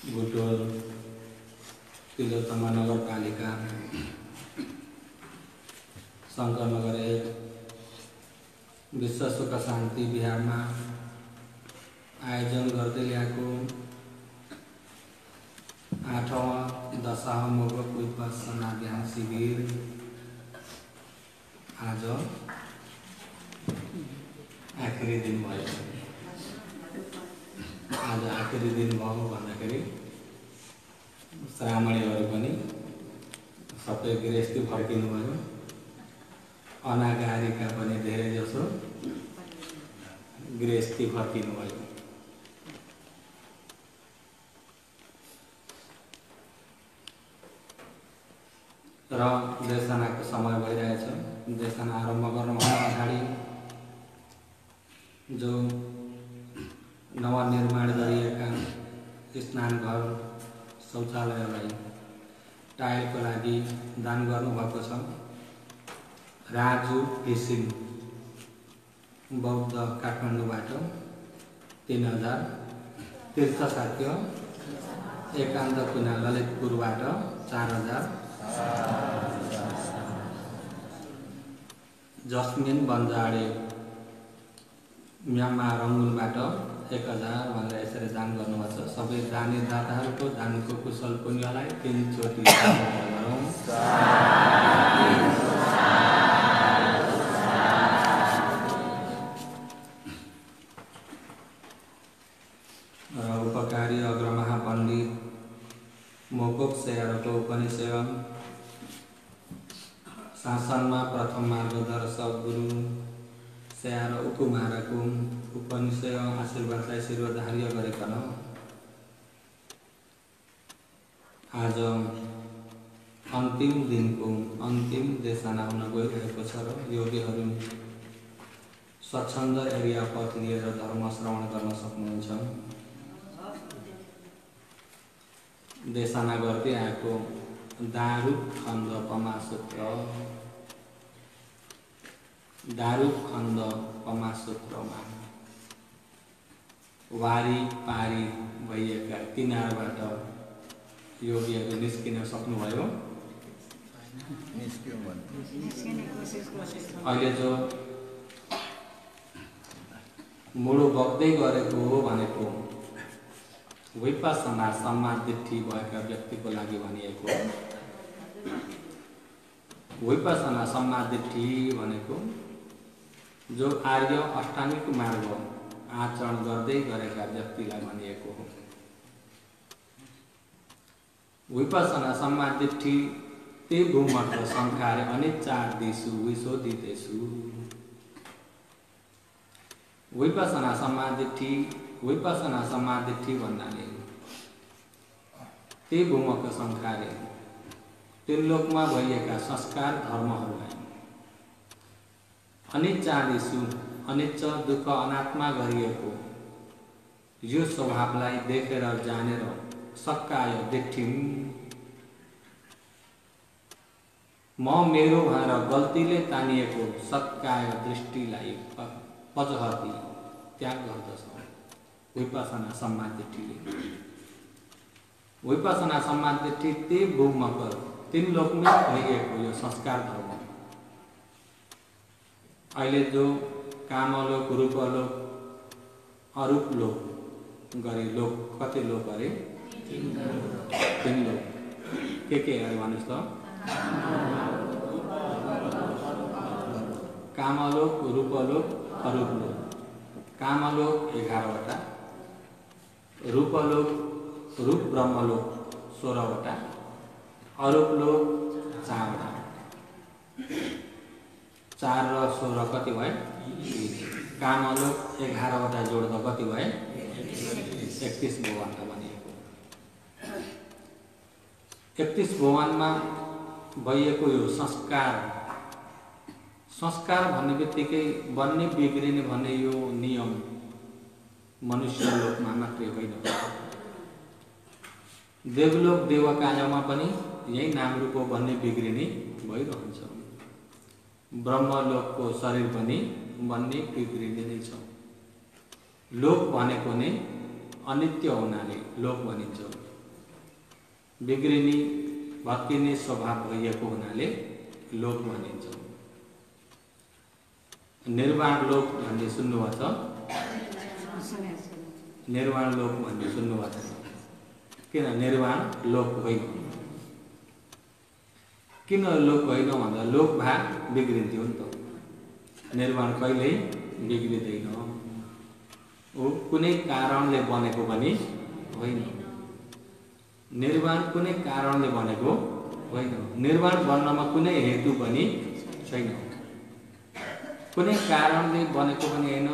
बुटोल तिलोत्तमा नगरपालिका शङ्करनगर 1 विश्व सुख शान्ति बिहारमा आयोजन गर्दै ल्याएको 8औं दशहरा मोगक विपස්සना ध्यान शिविर आज आखिरी दिन भयो। आज आखिरी दिन भयो भन्दाखेरि श्रामणीहरू पनि सबै गृहस्थी फर्किनु भयो। अनागारिका पनि धेरै जसो गृहस्थी फर्किनु भयो। र देशनाको समय भइरहेछ। देशना आरम्भ गर्नुभन्दा अगाडि जो नवनिर्माण गरिएका स्नानघर शौचालयलाई टाइलको लागि दान गर्नुभएको छ। राजु घिसिङ बौद्ध काठमाडौँबाट 3000, तीर्थ साक्य एकान्त कुना ललितपुरबाट 4000, जस्मिन बन्जाडे म्यानमार रङ्गुनबाट 1000 भनेर यसरी दान गर्नुभएको छ। सबै दानी दाताहरूको दानको कुशल पुण्यलाई 3 चोटि गरौँ। र उपकारी अग्रमहा पण्डित मोगक सेयरको उपनिषेवन शासनमा प्रथम मार्गदर्शक गुरु सेयर उकुमाराको उपनिषेवन आशीर्वादलाई शिरोधार्य गरिकन आज अन्तिम दिनको अन्तिम देशना हुन गइरहेको छ। र योगीहरू स्वच्छन्द एरिया पथ लिएर धर्म श्रवण गर्न सक्नुहुन्छ। देशना गर्दै आएको दारुक खण्ड पमासूत्र पमासूत्रमा वारी पारी भइएका किनारबाट योगीहरू निस्किन सक्नुभयो। अहिले जो मुडो बग्दै गरेको हो भनेको विपස්සना समाधिष्ठि भएका व्यक्तिको लागि भनिएको। विपස්සना समाधिष्ठि भनेको जो आर्य अष्टाङ्गिक मार्ग आचरण गर्दै गरेका व्यक्तिलाई भनिएको हो। विपස්සना समाधिष्ठि ते भूमठ संखारे अनिच्चार दिशु विशोधितेषु। विपස්සना समाधिष्ठि भन्नाले ते भूमक संखारे त्रिलोकमा भइएका संस्कार धर्महरूलाई अनिच्चादिषु अनिच्च दुःख अनात्मा गरिएको यो स्वभावलाई देखेर जानेर सक्काय दिठिम म मेरो भनेर गल्तीले तानिएको सक्काय दृष्टिलाई पजहती त्याग गर्दछ विपස්සना समाधिष्ठिले। विपස්සना समाधिष्ठि ते भूमकर 3 लोकमा भइएको यो संस्कार धर्म अहिले जो कामलोक रूपलोक अरूप लोक गरी लोक कति लोक अरे 3 लोक के अरे भन्नुहोस् त। कामलोक रूपलोक अरूपलोक। कामलोक 11 वटा, रूपलोक रूप ब्रह्मलोक 16 वटा, अरूपलोक 4 वटा। 4 र 16 कति भयो? कामलोक 11 वटा जोड्दा कति भयो? 31 भुवनका भनिएको। 31 भुवनमा भइएको यो संस्कार भन्ने बित्तिकै बन्ने बिग्रिने भन्ने यो नियम मनुष्य लोकमा मात्रै होइन। देवलोक देवकायमा पनि यही नाम रूप बन्ने बिग्रिने भइरहन्छ। ब्रह्मलोकको शरीर पनि बन्ने बिग्रिने नै छ। लोक भनेको नै अनित्य हुनाले लोक भनिन्छ। बिग्रिने भत्किने स्वभाव भइएको हुनाले लोक भनिन्छ। निर्वाण लोक भन्ने सुन्नुभएको छ? निर्वाण लोक भन्ने सुन्नुभएको छ? किन निर्वाण लोक होइन? किन लोक होइन भन्दा लोक भए बिग्रिन्थ्यो नि त। निर्वाण कहिल्यै बिग्रिँदैन। ऊ कुनै कारणले बनेको पनि होइन। निर्वाण कुनै कारणले बनेको होइन। निर्वाण बन्नमा कुनै हेतु पनि छैन। कुनै कारणले बनेको पनि होइन,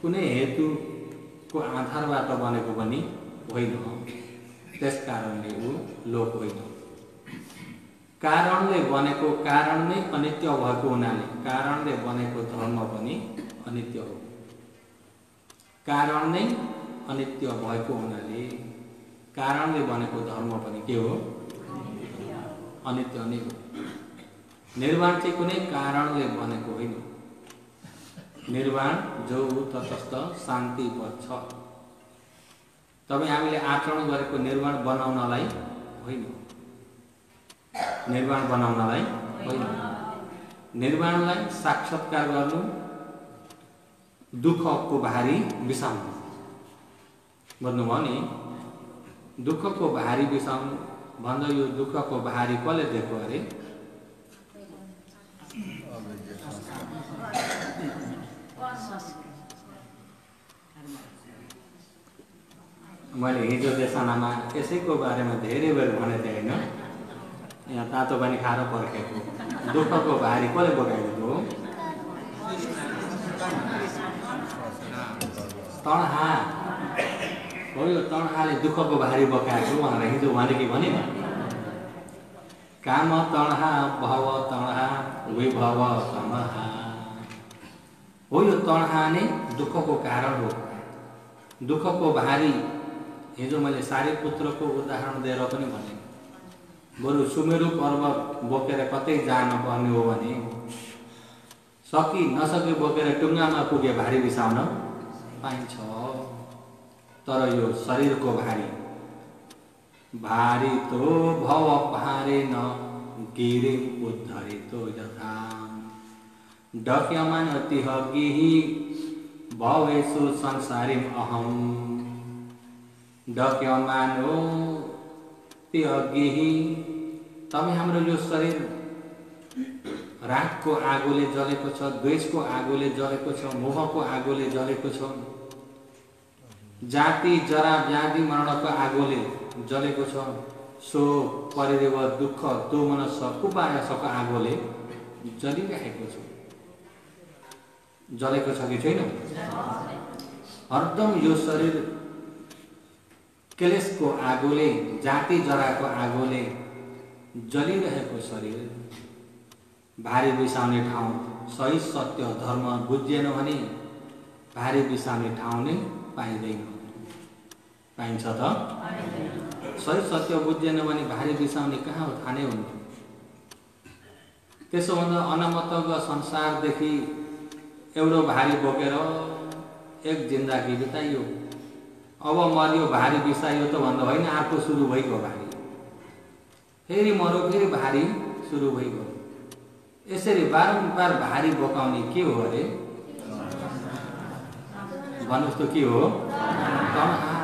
कुनै हेतुको आधारबाट बनेको पनि होइन। त्यस कारणले ऊ लोक होइन। कारणले बनेको, कारण नै अनित्य भएको हुनाले कारणले बनेको धर्म पनि अनित्य हो। कारण नै अनित्य भएको हुनाले कारणले बनेको धर्म पनि के हो? अनित्य नै हो। निर्वाण चाहिँ कुनै कारणले बनेको होइन। निर्वाण जो तटस्थ शान्ति पद छ। तपाईँ हामीले आचरण गरेको निर्वाण बनाउनलाई होइन। निर्वाण बनाउनलाई होइन। निर्वाणलाई साक्षात्कार गर्नु, दुःखको भारी बिसाउनु। भन्नुभयो नि, दुःखको भारी बिसाउनु भन्दा यो दुःखको भारी कसले दिएको अरे? मैले हिजो देशनामा यसैको बारेमा धेरै बेर भनेको थिएँ होइन? यहाँ तातो पानी खाएर पर्खेको। दुःखको भारी कसले बोकाइदिएको हो? तणहा हो। यो तणहाले दुःखको भारी बोकाएको भनेर हिजो भनेकी भने काम तणहा भव तणहा विभव तणहा हो। यो तणहा नै दुःखको कारण हो। दुःखको भारी हिजो मैले सारीपुत्रको उदाहरण दिएर पनि भने, बरु सुमेरु पर्वत बोकेर कतै जानुपर्ने हो भने सकि नसके बोकेर टुङ्गामा पुगे भारी बिसाउन पाइन्छ। तर यो शरीरको भारी भारी तो भव भारेन गिरि उद्धरितो यथा डक्यमान तिहगिहि भवेषु संसारीम अहम डक्यमानो तिहगिहि। तपाईँ हाम्रो यो शरीर रागको आगोले जलेको छ, द्वेषको आगोले जलेको छ, मोहको आगोले जलेको छ, जाति जरा व्याधि मरणको आगोले जलेको छ, सो परिदेव दुःख दोमनस उपायसको आगोले जलिरहेको छ। जलेको छ कि छैन? हरदम यो शरीर क्लेशको आगोले, जाति जराको आगोले जलिरहेको शरीर भारी बिसाउने ठाउँ, सही सत्य धर्म बुझिएन भने भारी बिसाउने ठाउँ नै पाइँदैन। पाइन्छ त? सही सत्य बुझिएन भने भारी बिसाउने कहाँ हो? थाहा नै हुन्थ्यो। त्यसो भन्दा अनमतको संसारदेखि एउटो भारी बोकेर एक जिन्दगी बिताइयो। अब मर्यो भारी बिसाइयो त भन्दा होइन, अर्को सुरु भइगयो भारी। फेरि मर्यो, फेरि भारी सुरु भइगयो। यसरी बारम्बार भारी बोकाउने के हो अरे? भन्नुहोस् त के हो? तणहा।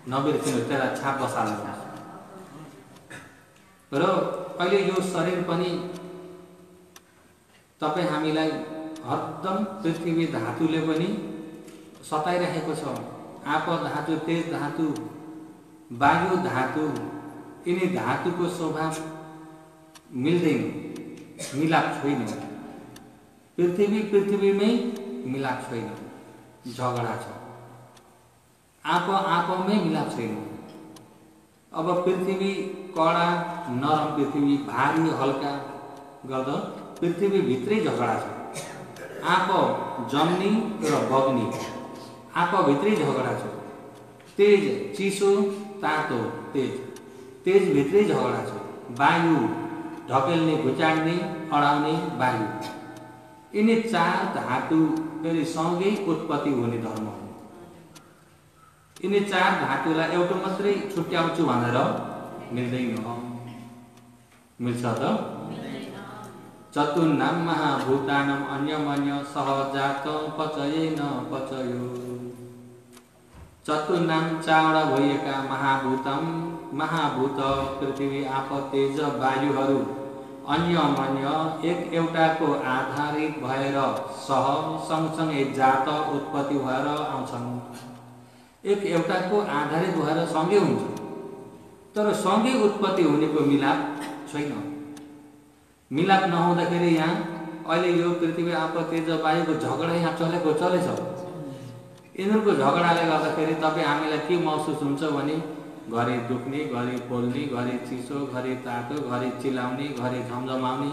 नबिर्सिनु, त्यसलाई छाप बसाल्नुहोस्। र अहिले यो शरीर पनि तपाईँ हामीलाई हरदम पृथ्वी धातुले पनि सताइरहेको छ। आप धातु, तेज धातु, वायु धातु, यिनी धातुको स्वभाव मिल्दैन, मिलाप छैन। पृथ्वीमै मिलाप छैन, झगडा छ। आपमै मिलाप छैन। अब पृथ्वी कडा नरम, पृथ्वी भारी हल्का गर्दा पृथ्वीभित्रै झगडा छ। आप जम्नी र बग्नी, आपभित्रै झगडा छ। तेज चिसो, तातो तेज, तेजभित्रै झगडा छ। वायु ढकेल्ने, घुचाड्ने, अडाउने वायु, यिनी चार धातु फेरि सँगै उत्पत्ति हुने धर्म हो। यिनी चार धातुलाई एउटा मात्रै छुट्याउँछु भनेर मिल्दैन। मिल्छ त? चतुर्नाम महाभूतानाम अन्यमन्य सहजात पचयेन पचयो। चतुर्नाम चारवटा भएका महाभूत पृथ्वी आप तेज वायुहरू अन्यमन्य एक एउटाको आधारित भएर सँगसँगै जात उत्पत्ति भएर आउँछन्। एक एउटाको आधारित भएर सँगै हुन्छ, तर सँगै उत्पत्ति हुनेको मिलाप छैन। मिलाप नहुँदाखेरि यहाँ अहिले यो पृथ्वी आप तेज वायुको झगडा यहाँ चलेछ। यिनीहरूको झगडाले गर्दाखेरि तपाईँ हामीलाई के महसुस हुन्छ भने घरि दुख्ने, घरि पोल्ने, घरि चिसो, घरि तातो, घरि चिलाउने, घरि झमझमाउने,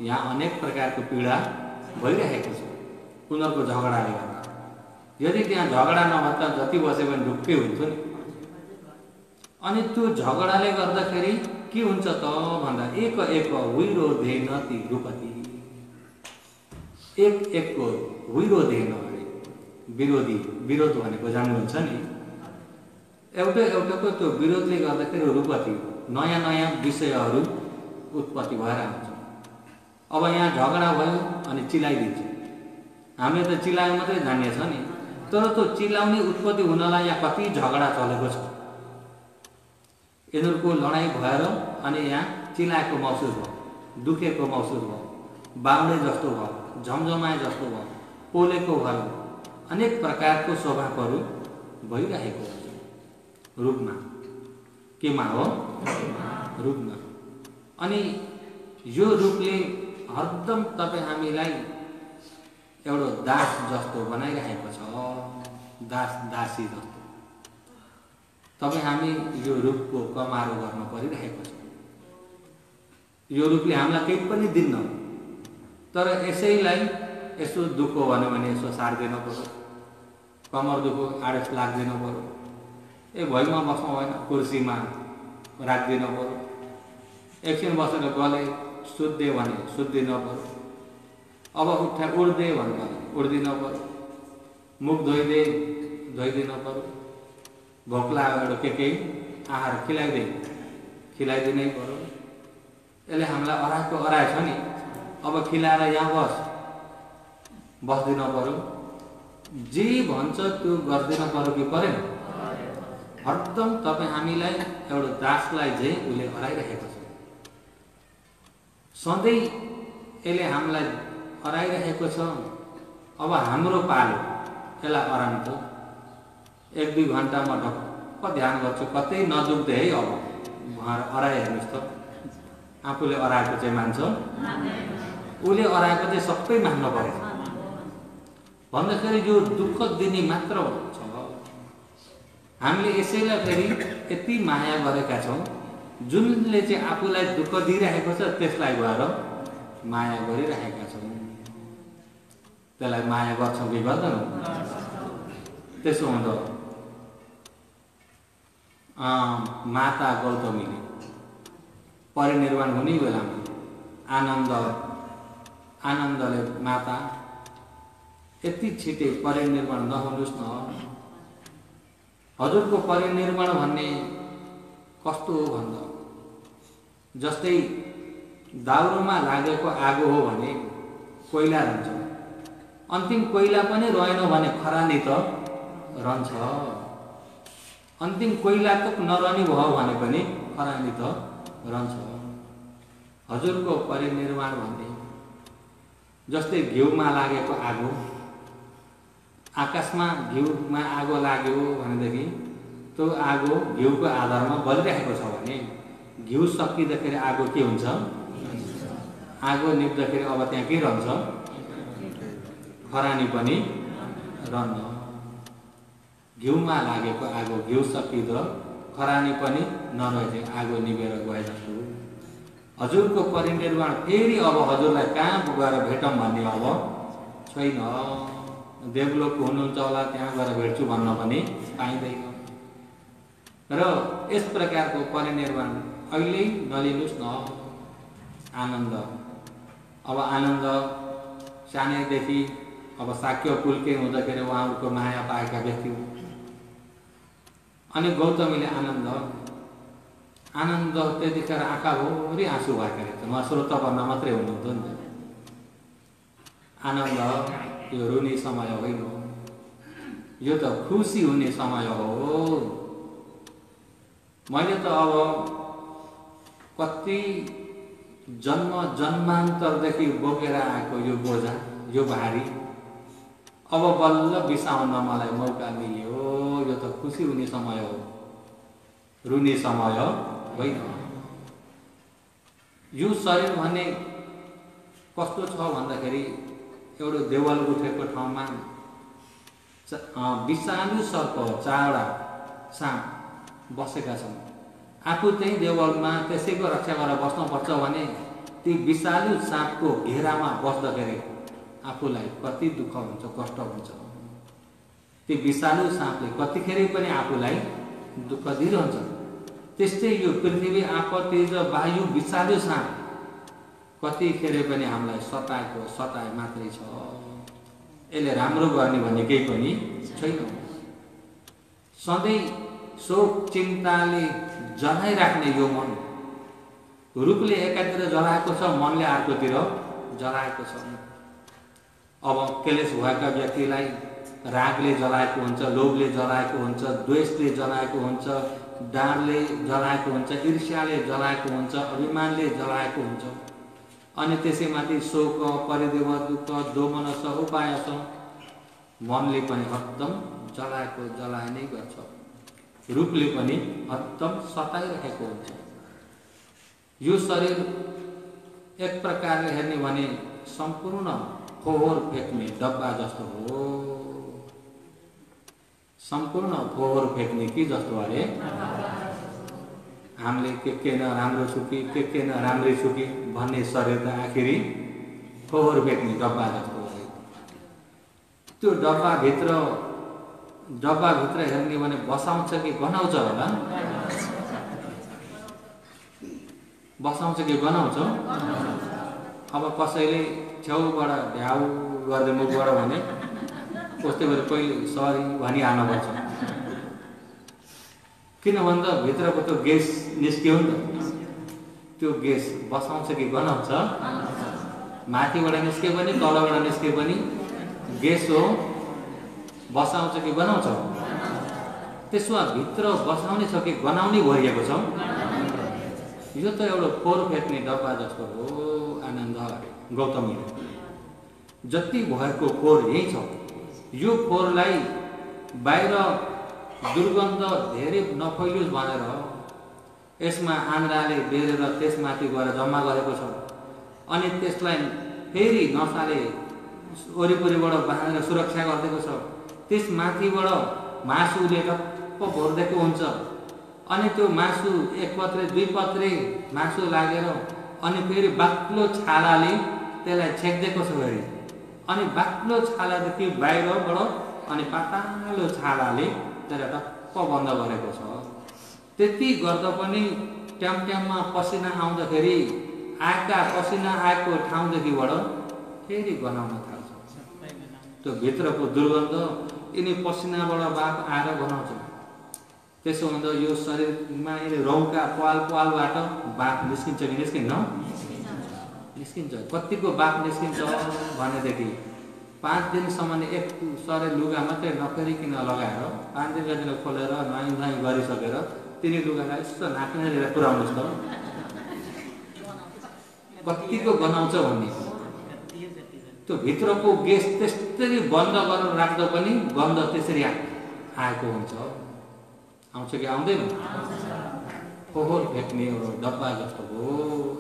यहाँ अनेक प्रकारको पीडा भइरहेको छ उनीहरूको झगडाले गर्दा। यदि त्यहाँ झगडा नभए जति बसे पनि ढुक्कै हुन्थ्यो नि। अनि त्यो झगडाले गर्दाखेरि के हुन्छ त भन्दा एक विरोधेन ति रूपति। एक एकको विरोधेन विरोध भनेको जान्नुहुन्छ नि। एउटाको त्यो विरोधले गर्दाखेरि रूपति नयाँ नयाँ विषयहरू उत्पत्ति भएर आउँछ। अब यहाँ झगडा भयो अनि चिलाइदिन्छ। हामीले त चिलायो मात्रै जानिएछ नि, तर त्यो चिलाउने उत्पत्ति हुनलाई यहाँ कति झगडा चलेको छ। यिनीहरूको लडाइँ भएर अनि यहाँ चिलाएको महसुस भयो, दुखेको महसुस भयो, बाउडे जस्तो भयो, झमझमाए जस्तो भयो, पोलेको भयो, अनेक प्रकारको स्वभावहरू भइरहेको हुन्छ रूपमा। केमा हो? रूपमा। अनि यो रूपले हरदम तपाईँ हामीलाई एउटा दास जस्तो बनाइरहेको छ, दासी जस्तो। तपाईँ हामी यो रूपको कमारो गर्न परिरहेको छ। यो रूपले हामीलाई केही पनि दिन्न, तर यसैलाई यसो दुःख भन्यो भने यसो सार्दैन पर्यो, कमर दुःखो आडस लाग्दैन पर्यो, भैमा बस्नु भएन कुर्सीमा राख्दिन पर्यो, एकछिन बसेर गले सुत्दे भने सुत्दिन पर्यो, अब उड्दे भन्दा उड्दिन पर्यो, मुख धोइदिन पर्यो, भोक लाग्यो के आहार खिलाइदिनै पर्यो। यसले हामीलाई अराएछ नि। अब खिलाएर यहाँ बस्दिन पर्यो, जे भन्छ त्यो गर्दिन पर्यो कि परेन? हरदम तपाईँ हामीलाई एउटा दासलाई चाहिँ उसले हराइरहेको छ। सधैँ यसले हामीलाई हराइरहेको छ। अब हाम्रो पालो यसलाई हराउँछ। 1-2 घन्टा म ढक्क ध्यान गर्छु, कतै नदुख्दै है। अब हराए हेर्नुहोस् त, आफूले हराएको चाहिँ मान्छ, उसले हराएको चाहिँ सबै मान्न पर्छ भन्दाखेरि यो दुःख दिने मात्र छ। हामीले यसैलाई फेरि यति माया गरेका छौँ, जुनले चाहिँ आफूलाई दुःख दिइरहेको छ त्यसलाई गएर माया गरिरहेका छौँ। त्यसलाई माया गर्छौँ कि गर्दैनौँ? त्यसो हुँदा माता गौतमीले परिनिर्वाण हुने बेलामा आनन्दले माता यति छिटै परिनिर्वाण नहुनुहोस् न, हजुरको परिनिर्वाण भन्ने कस्तो हो भन्दा जस्तै दाउरोमा लागेको आगो हो भने कोइला रहन्छ, अन्तिम कोइला पनि रहेन भने खरानी त रहन्छ, अन्तिम कोइला त नरहने भयो भने पनि खरानी त रहन्छ। हजुरको परिनिर्वाण भन्ने जस्तै घिउमा लागेको आगो, आकाशमा घिउमा आगो लाग्यो भनेदेखि त्यो आगो घिउको आधारमा बलिरहेको छ भने घिउ सकिँदाखेरि आगो के हुन्छ? आगो निप्दाखेरि अब त्यहाँ के रहन्छ? खरानी पनि रहन्न। घिउमा लागेको आगो घिउ सकिँदा खरानी पनि नरहे आगो निभेर गए जस्तो। हजुरको परिनिर्वाण फेरि अब हजुरलाई कहाँ गएर भेटौँ भन्ने अब छैन। देवलोकको हुनुहुन्छ होला, त्यहाँ गएर भेट्छु भन्न पनि पाइँदैन। र यस प्रकारको परिनिर्वाण अहिले नलिनुहोस् न। आनन्द, अब आनन्द सानैदेखि अब शाक्य पुल्के हुँदाखेरि उहाँहरूको माया पाएका व्यक्ति हो। अनि गौतमीले आनन्द त्यतिखेर आँखाभरि आँसु भएका रहेछन्। उहाँ श्रोता बन्न मात्रै हुनुहुन्थ्यो नि त। आनन्द यो रुने समय होइन, यो त खुसी हुने समय हो। मैले त अब कति जन्म जन्मान्तरदेखि बोकेर आएको यो बोझा, यो भारी अब बल्ल बिसाउन मलाई मौका मिल्यो। यो त खुसी हुने समय हो, रुने समय होइन। यो शरीर भन्ने कस्तो छ भन्दाखेरि एउटा देवल उठेको ठाउँमा विषालु सर्प, चारवटा साँप बसेका छन्। आफू चाहिँ देवलमा त्यसैको रक्षा गरेर बस्नुपर्छ भने ती विषालु साँपको घेरामा बस्दाखेरि आफूलाई कति दुःख हुन्छ, कष्ट हुन्छ। ती विषालु साँपले कतिखेर पनि आफूलाई दुःख दिइरहन्छ। त्यस्तै यो पृथ्वी, आप, तेज, वायु, विषालु साँप कतिखेर पनि हामीलाई सताए मात्रै छ। यसले राम्रो गर्ने भन्ने केही पनि छैन। सधैँ शोक चिन्ताले जलाइराख्ने यो मन, रूपले एकातिर जलाएको छ, मनले अर्कोतिर जलाएको छ। अब क्लेश भएका व्यक्तिलाई रागले जलाएको हुन्छ, लोभले जलाएको हुन्छ, द्वेषले जलाएको हुन्छ, डाँडले जलाएको हुन्छ, ईर्ष्याले जलाएको हुन्छ, अभिमानले जलाएको हुन्छ। अनि त्यसैमाथि शोक, परिदेव, दुःख, दोमनस, उपायस मनले पनि हत्तम जलाएको जलाए नै गर्छ। रूपले पनि हत्तम सताइरहेको हुन्छ। यो शरीर एक प्रकारले हेर्ने भने सम्पूर्ण फोहोर फ्याँक्ने डब्बा जस्तो हो। सम्पूर्ण फोहोर फ्याँक्ने के जस्तो अरे हामीले के नराम्रो छु कि के नराम्रै छु कि भन्ने शरीर त आखिरी फोहोर फ्याँक्ने डब्बा जस्तो हो। त्यो डब्बाभित्र हेर्ने भने बसाउँछ कि गनाउँछ होला? बसाउँछ कि गनाउँछ? अब कसैले छेउबाट भ्याउ गर्दै मुखबाट भने कस्तो गरी पहिले सरी भनिहाल्नुपर्छ। किन भन्दा भित्रको त्यो ग्यास निस्क्यो नि त। त्यो ग्यास बसाउँछ कि गनाउँछ? माथिबाट निस्के पनि तलबाट निस्के पनि ग्यास हो। बसाउँछ कि गनाउँछ? त्यसो भए भित्र बसाउने छ कि गनाउने भइएको छ? यो त एउटा फोहोर फ्याँक्ने डब्बा जस्तो हो। आनन्द गौतमीले जति भएको फोहोर यही छ। यो फोहोरलाई बाहिर दुर्गन्ध धेरै नफैलियोस् भनेर यसमा आन्द्राले बेरेर त्यसमाथि गएर जम्मा गरेको छ। अनि त्यसलाई फेरि नसाले वरिपरिबाट बाँधेर सुरक्षा गरिदिएको छ। त्यसमाथिबाट मासुले टप्प भरिदिएको हुन्छ। अनि त्यो मासु एक पत्रे दुई पत्रे मासु लागेर अनि फेरि बाक्लो छालाले त्यसलाई छेक्दिएको छ फेरि। अनि बाक्लो छालादेखि बाहिरबाट अनि पातलो छालाले त्यसलाई टप्प बन्द गरेको छ। त्यति गर्दा पनि ट्यामट्याममा पसिना आउँदाखेरि आएका पसिना आएको ठाउँदेखिबाट फेरि गनाउन थाल्छ। त्यो भित्रको दुर्गन्ध यिनी पसिनाबाट बाफ आएर गनाउँछ। त्यसो हुँदा यो शरीरमा यिनी रौँका पालबाट बाफ निस्किन्छ कि निस्किन्न? निस्किन्छ। कतिको बाफ निस्किन्छ भनेदेखि 5 दिनसम्म एक सरे लुगा मात्रै नफेरिकन लगाएर 5 दिनका दिन खोलेर नुहाई गरिसकेर तिनी लुगालाई यस्तो नाक्नेर पुर्याउनुहोस् त कतिको गनाउँछ भन्ने। त्यो भित्रको ग्यास त्यसरी बन्द गरेर राख्दा पनि गन्ध त्यसरी आएको हुन्छ। आउँछ कि आउँदैन? फोहोर फ्याँक्ने एउटा डब्बा जस्तो हो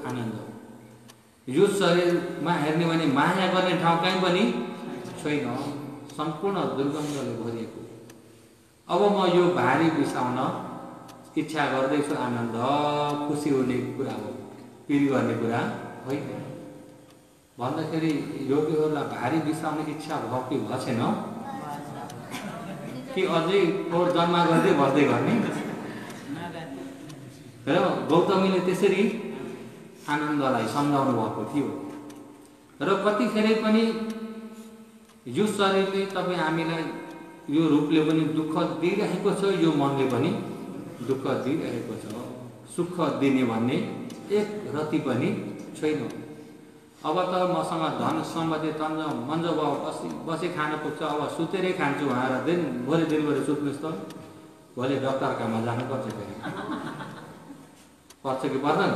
आनन्द। यो शरीरमा हेर्ने भने माया गर्ने ठाउँ कहीँ पनि छैन। सम्पूर्ण दुर्गन्धले भरिएको। अब म यो भारी बिसाउन इच्छा गर्दैछु। आनन्द खुसी हुने कुरा हो, पिर गर्ने कुरा होइन। भन्दाखेरि योगीहरूलाई भारी बिसाउने इच्छा भयो कि भएन कि अझै फोहोर जम्मा गर्दै बस्दै गर्ने? र गौतमीले त्यसरी आनन्दलाई सम्झाउनु भएको थियो। र कतिखेर पनि यो शरीरले तपाईँ हामीलाई यो रूपले पनि दुःख दिइरहेको छ, यो मनले पनि दुःख दिइरहेको छ। सुख दिने भन्ने एक रति पनि छैन। अब त मसँग धन सम्बन्धी तन्ज मन्ज भयो, बसी खान पुग्छ, अब सुतेरै खान्छु भनेर भोलि दिनभरि सुत्नुहोस् त, भोलि डक्टरकामा जानुपर्छ फेरि। पर्छ कि पर्दैन?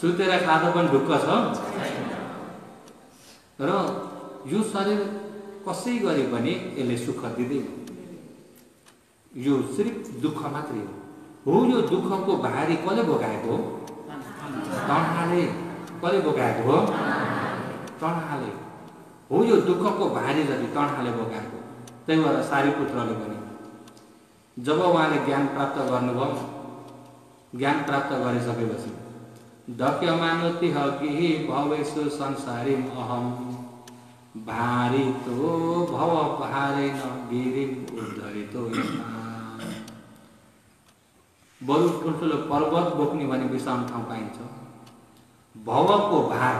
सुतेर खाँदा पनि ढुक्क छ। र यो शरीर कसै गरे पनि यसले सुख दिँदैन, यो सिर्फ दुःख मात्रै हो। यो दुःखको भारी कसले बोकाएको? तणहाले। कसले बोकाएको हो? तणहाले हो। यो दुःखको भारी जति तणहाले बोकाएको। त्यही भएर सारीपुत्रले पनि जब उहाँले ज्ञान प्राप्त गर्नुभयो, ज्ञान प्राप्त गरिसकेपछि दक्यमानुति हगिहि भवेषु संसारीम अहम भारितो भव भारेन गिरिम उद्धरितो। बरु ठुल्ठुलो पर्वत बोक्ने भने विषम ठाउँ पाइन्छ। भवको भार,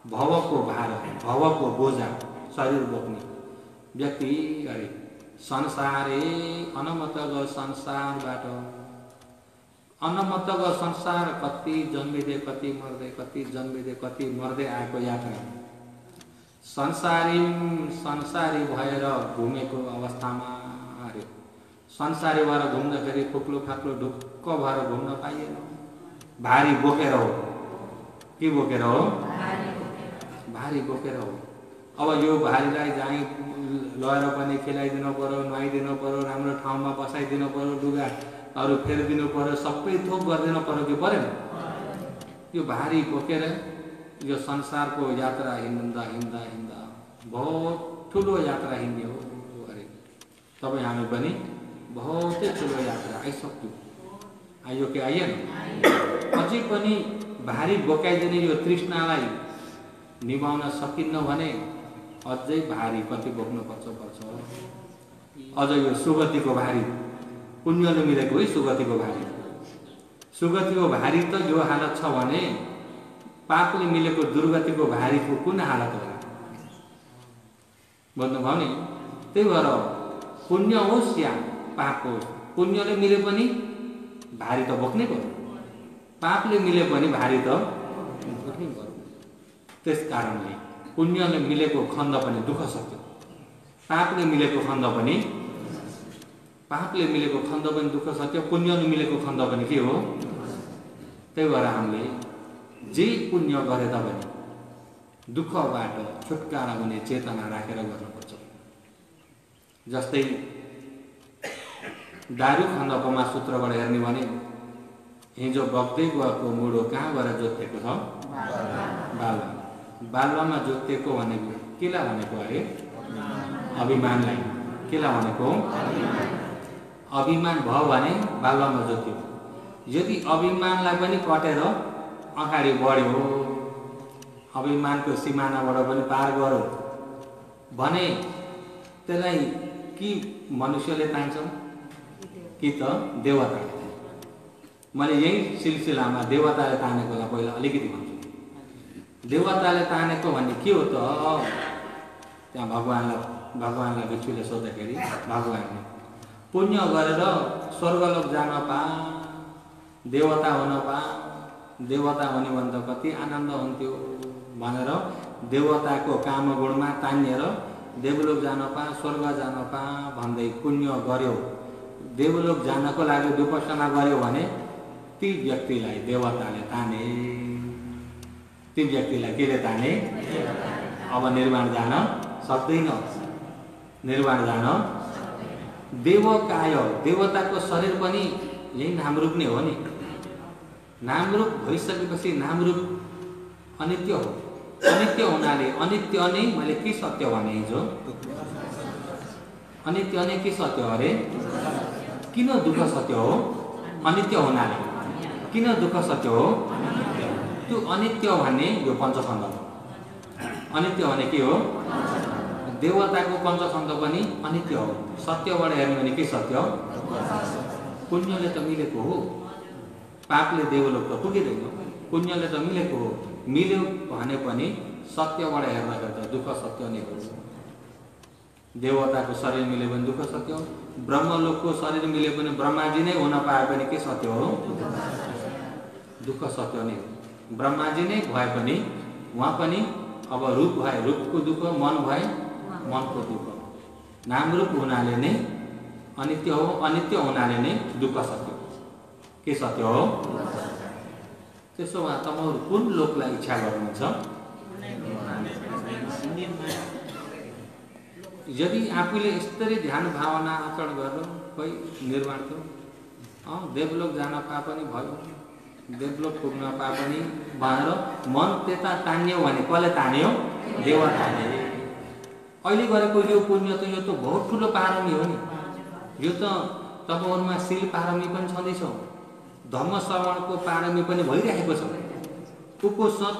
भवको बोझा शरीर बोक्ने व्यक्ति अरे संसारे अनमत ग संसारबाट, अनमत ग संसार कति जन्मिँदै कति मर्दै, कति जन्मिँदै कति मर्दै आएको यात्रा। संसारी भएर घुमेको अवस्थामा अरे संसारी भएर घुम्दाखेरि फुक्लो फाक्लो ढुक्क भएर घुम्न पाइएन। भारी बोकेर हो। के बोकेर हो? भारी बोकेर हो। अब यो भारीलाई जहीँ लगेर पनि खेलाइदिनु पर्यो, नुहाइदिनु पर्यो, राम्रो ठाउँमा बसाइदिनु पर्यो, लुगाहरू फेरिदिनु पर्यो, सबै थोक गरिदिनु पर्यो कि परेन? यो भारी बोकेर यो संसारको यात्रा हिँड्दा हिँड्दा हिँड्दा बहुत ठुलो यात्रा हिँड्ने हो। अरे तपाईँ हामी पनि बहुतै ठुलो यात्रा आइसक्यो। आयो कि आएन? अझै पनि भारी बोकाइदिने यो तृष्णालाई निभाउन सकिन्न भने अझै भारी कति बोक्नुपर्छ। अझ यो सुगतिको भारी, पुण्यले मिलेको है सुगतिको भारी। सुगतिको भारी त यो हालत छ भने पापले मिलेको दुर्गतिको भारीको कुन हालत होला? भन्नुभयो नि। त्यही भएर पुण्य होस् या पाप होस्, पुण्यले मिले पनि भारी त बोक्नै पर्यो, पापले मिले पनि भारी त बोक्नै पर्यो। त्यस कारणले पुण्यले मिलेको खण्ड पनि दुःख सक्यो, पापले मिलेको खण्ड पनि दुःख सक्यो, पुण्यले मिलेको खण्ड पनि के हो? त्यही भएर हामीले जे पुण्य गरे तापनि दुःखबाट छुटकारा हुने चेतना राखेर गर्नुपर्छ। जस्तै दारु खण्डकोमा सूत्रबाट हेर्ने भने हिजो बग्दै गएको मुडो कहाँ गएर जोतेको छ? बालुवामा जोतेको भनेको केलाई भनेको अरे? अभिमानलाई। केलाई भनेको? अभिमान भयो भने बालुवामा जोत्यो। यदि अभिमानलाई पनि कटेर अगाडि बढ्यो, अभिमानको सिमानाबाट पनि पार गर्यो भने त्यसलाई कि मनुष्यले तान्छ कि त देवताले। मैले यही सिलसिलामा देवताले तानेकोलाई पहिला अलिकति भन्छु। देवताले तानेको भन्ने के हो त? त्यहाँ भगवानलाई भिक्षुले सोद्धाखेरि भगवानले पुण्य गरेर स्वर्गलोक जान पा, देवता हुन पा, देवता हुने भन्दा कति आनन्द हुन्थ्यो भनेर देवताको कामगुणमा तानिएर देवलोक जान पा, स्वर्ग जान पा भन्दै पुण्य गर्यो, देवलोक जानको लागि विपसना गर्यो भने ती व्यक्तिलाई देवताले ताने। ती व्यक्तिलाई केले ताने? अब निर्वाण जान सक्दैन। निर्वाण जान देवकाय, देवताको शरीर पनि यही नामरूप नै हो नि। नामरूप भइसकेपछि नामरूप अनित्य हो। अनित्य हुनाले अनित्य नै मैले के सत्य भने हिजो? अनित्य नै के सत्य अरे? किन दुःख सत्य हो? अनित्य हुनाले। किन दुःख सत्य हो? त्यो अनित्य भन्ने यो पञ्चखण्ड हो। अनित्य भने के हो? देवताको पञ्चखण्ड पनि अनित्य हो। सत्यबाट हेर्नु भने के सत्य हो? पुण्यले त मिलेको हो, पापले देवलोक त पुगिँदैन। पुण्यले त मिलेको हो, मिल्यो भने पनि सत्यबाट हेर्दाखेरि त दुःख सत्य नै हो। देवताको शरीर मिल्यो भने दुःख सत्य हो, ब्रह्मलोकको शरीर मिले पनि ब्रह्माजी नै हुन पाए पनि के सत्य हो? दुःख सत्य नै हो। ब्रह्माजी नै भए पनि उहाँ पनि अब रूप भए रूपको दुःख, मन भए मनको दुःख। नाम रूप हुनाले नै अनित्य हो, अनित्य हुनाले नै दुःख सत्य हो। के सत्य हो? त्यसो भए तपाईहरु कुन लोकलाई इच्छा गर्नुहुन्छ? यदि आफूले यसरी ध्यान भावना आचरण गर्नु कोही निर्माण करो, देवलोक जान पाए पनि भयो, देवलोक पुग्न पाए पनि भनेर मन त्यता तान्यो भने कसले तान्यो? देवताले। अहिले गरेको यो पुण्य त यो त बहुत ठुलो पारमी हो नि। यो त तपाईहरुमा शील पारमी पनि छँदैछ, धर्म श्रवणको पारमी पनि भइरहेको छ, उपसत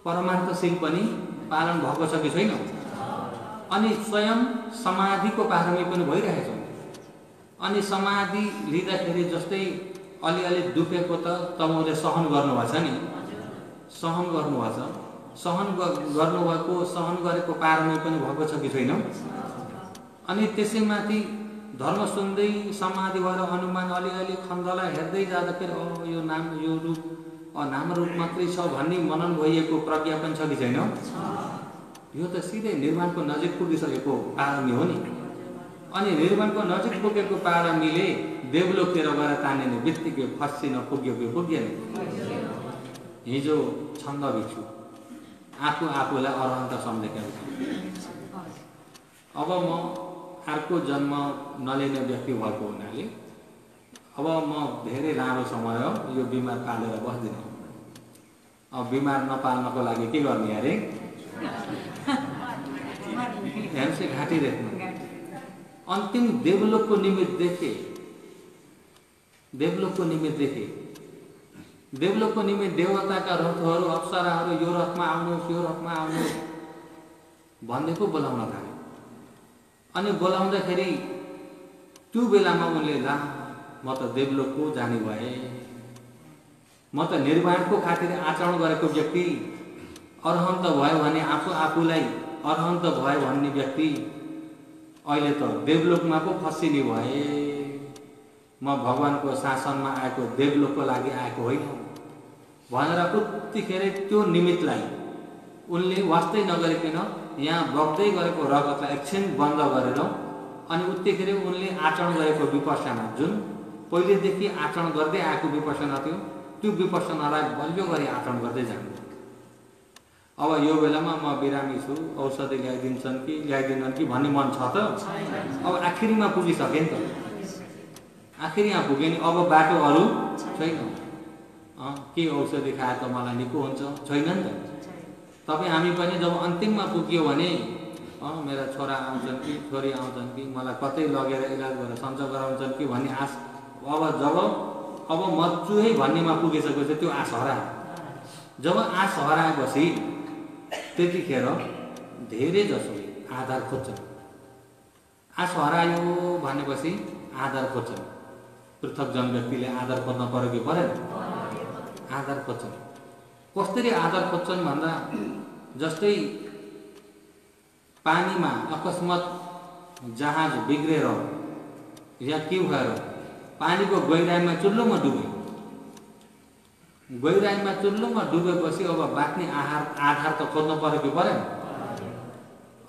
परमार्थ शील पनि पालन भएको छ कि छैन? अनि स्वयं समाधिको पारमी पनि भइरहेको छ। अनि समाधि लिँदाखेरि जस्तै अलिअलि दुखेको त तपाईले सहन गर्नुभएको छ नि, सहन गर्नुभएको छ, सहन गर्नुभएको सहन गरेको पारमी पनि भएको छ कि छैन? अनि त्यसैमाथि धर्म सुन्दै समाधि भएर हनुमान अलिअलि खण्डलाई हेर्दै जाँदाखेरि यो नाम यो रूप नाम रूप मात्रै छ भन्ने मनन भइएको प्रज्ञा पनि छ कि छैन? यो त सिधै निर्वाणको नजिक पुगिसकेको पारमी हो नि। अनि निर्वाणको नजिक पुगेको पारमीले देवलोकतिर गएर तानिने बित्तिकै फस्सिन पुग्यो कि पुगेन? हिजो छन्द भिक्षु आफू आफूलाई अरहन्त सम्झेका छ। अब म अर्को जन्म नलिने व्यक्ति भएको हुनाले अब म धेरै लामो समय यो बिमार पालेर बस्दिन। अब बिमार नपाल्नको लागि के गर्ने अरे? हेर्नुस् घाँटी रेख्नु। अन्तिम देवलोकको निमित्त देखे, देवलोकको निमित्त देखे, देवलोकको निमित्त देवताका रथहरू अप्सराहरू यो रथमा आउनुहोस्, यो रथमा आउनुहोस् भन्दैको बोलाउन थाले। अनि बोलाउँदाखेरि त्यो बेलामा उनले ला म त देवलोकको जाने भए, म त निर्वाणको खातिर आचरण गरेको व्यक्ति, अरहन्त भयो भने आफू आफूलाई अरहन्त भयो भन्ने व्यक्ति अहिले त देवलोकमा पो फसिने भए। म भगवानको शासनमा आएको देवलोकको लागि आएको होइन भनेर उत्तिखेर त्यो निमित्तलाई उनले वास्तै नगरिकन यहाँ बग्दै गरेको रगतलाई एकछिन बन्द गरेर अनि उत्तिखेर उनले आचरण गरेको विपश्यना, जुन पहिलेदेखि आचरण गर्दै आएको विपश्यना थियो, त्यो विपश्यनालाई बलियो गरी आचरण गर्दै जानु। अब यो बेलामा म बिरामी छु, औषधि ल्याइदिन्छन् कि ल्याइदिनन् कि भन्ने मन छ त? अब आखिरीमा पुगिसके नि त, आखिर यहाँ पुगे नि। अब बाटो अरू छैन। के औषधि खाए त मलाई निको हुन्छ? छैन नि त। तपाईँ हामी पनि जब अन्तिममा पुग्यो भने मेरा छोरा आउँछन् कि छोरी आउँछन् कि मलाई कतै लगेर इलाज गरेर सञ्चय गराउँछन् कि भन्ने आश, अब जब अब मर्छु है भन्नेमा पुगिसकेपछि त्यो आश हरायो। जब आश हराएपछि त्यतिखेर धेरै जसोले आधार खोज्छन्। आश हरायो भनेपछि आधार खोज्छन्। पृथक जन व्यक्तिले आधार खोज्न पर्यो कि परेन? आधार खोज्छन्। कसरी आधार खोज्छन् भन्दा जस्तै पानीमा अकस्मात जहाज बिग्रेर या के भएर पानीको गहिराइमा चुल्लोमा डुब्यो, गहिराइमा चुल्लोमा डुबेपछि अब बाँच्ने आधार त खोज्नु पर्यो कि परेन?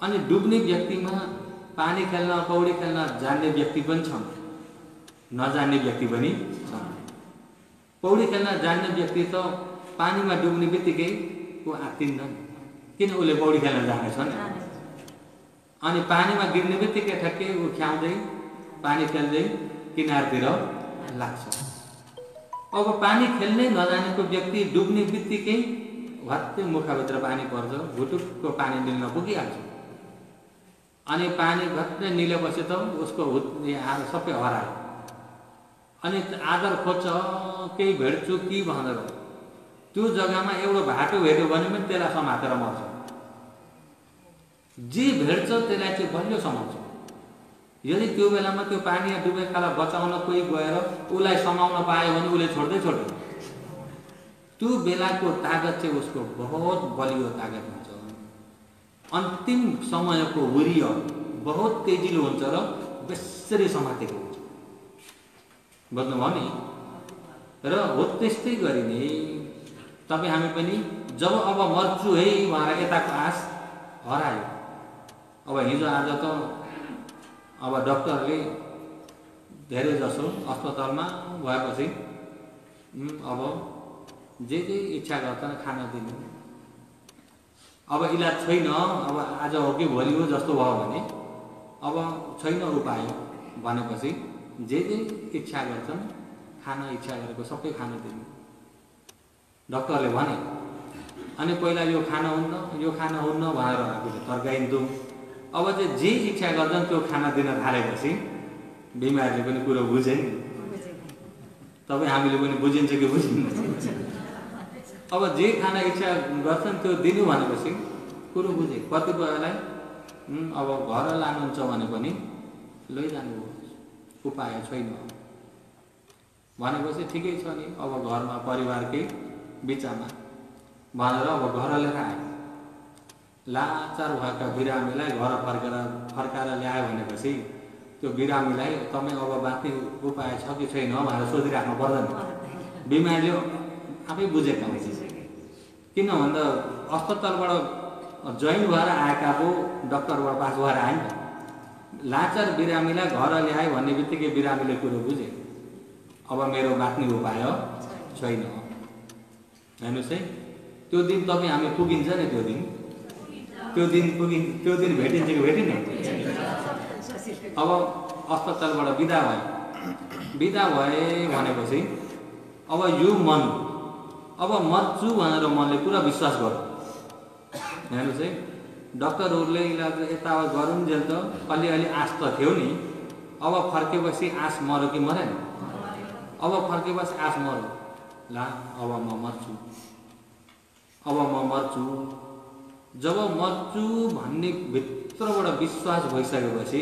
अनि डुब्ने व्यक्तिमा पानी खेल्न पौडी खेल्न जान्ने व्यक्ति पनि छन्, नजान्ने व्यक्ति पनि छन्। पौडी खेल्न जान्ने व्यक्ति त पानीमा डुब्ने बित्तिकै ऊ आत्तिन्न, किन उसले पौडी खेल्न जानेछ नि। अनि पानीमा गिर्ने बित्तिकै ठ्याक्कै ऊ ख्याउँदै पानी खेल्दै किनारतिर लाग्छ। अब पानी खेल्नै नजानेको व्यक्ति डुब्ने बित्तिकै भत्तै मुखभित्र पानी पर्छ, घुटुकको पानी निल्न पुगिहाल्छ। अनि पानी भत्तै निलेपछि त उसको सबै हरायो। अनि आधार खोज्छ, केही भेट्छु कि भनेर त्यो जग्गामा एउटा भाटो भेट्यो भने पनि त्यसलाई समातेर मर्छ। जे भेट्छ त्यसलाई चाहिँ बलियो समाउँछ। यदि त्यो बेलामा त्यो पानीमा डुबेकालाई बचाउन कोही गएर उसलाई समाउन पायो भने उसले छोड्दै छोड्दैन। त्यो बेलाको तागत चाहिँ उसको बहुत बलियो तागत हुन्छ। अन्तिम समयको वीर्य बहुत तेजिलो हुन्छ र बेसरी समातेको हुन्छ। बुझ्नुभयो नि? र हो त्यस्तै गरी नै तपाईँ हामी पनि जब अब मर्छु है भनेर यताको आश हरायो। अब हिजो आज त अब डक्टरले धेरै जसो अस्पतालमा भएपछि अब जे इच्छा गर्छन् खान दिनु। अब इलाज छैन, अब आज हो कि भोलि हो जस्तो भयो भने अब छैन उपाय भनेपछि जे इच्छा गर्छन् खान इच्छा गरेको सबै खान दिनु डक्टरले भने। अनि पहिला यो खान हुन्न भनेर आफूले तर्काइन्थ्यो। अब चाहिँ जे इच्छा गर्छन् त्यो खाना दिन थालेपछि बिमारीले पनि कुरो बुझे नि। तपाईँ हामीले पनि बुझिन्छ कि बुझिन्न? अब जे खाना इच्छा गर्छन् त्यो दिनु भनेपछि कुरो बुझे। कतिपयलाई अब घर लानुहुन्छ भने पनि लैजानु उपाय छैन भनेपछि ठिकै छ नि। अब घरमा परिवारकै बिचमा भनेर अब घर लिएर आयो। लाचार भएका बिरामीलाई घर फर्काएर ल्यायो भनेपछि त्यो बिरामीलाई तपाईँ अब बाँच्ने उपाय छ कि छैन भनेर सोधिराख्नु पर्दैन। बिमारीले आफै बुझेका हुन्छ। किन भन्दा अस्पतालबाट जोइन भएर आएका पो डक्टरबाट पास भएर आयो नि त। लाचार बिरामीलाई घर ल्यायो भन्ने बित्तिकै बिरामीले कुरो बुझे अब मेरो बाँच्ने उपाय छैन। हेर्नुहोस् है, त्यो दिन तपाईँ हामी पुगिन्छ नि। त्यो दिन भेटिन्छ कि भेटिन्न? अब अस्पतालबाट बिदा भए भनेपछि अब यो मन अब मर्छु भनेर मनले पुरा विश्वास गर्यो। हेर्नुहोस् है, डक्टरहरूले इलाज यताउता गरुन्जेल त अलिअलि आश त थियो नि। अब फर्केपछि आश मर्यो कि मरेन? अब फर्केपछि आश मर्यो। ला अब म मर्छु जब मर्छु भन्ने भित्रबाट विश्वास भइसकेपछि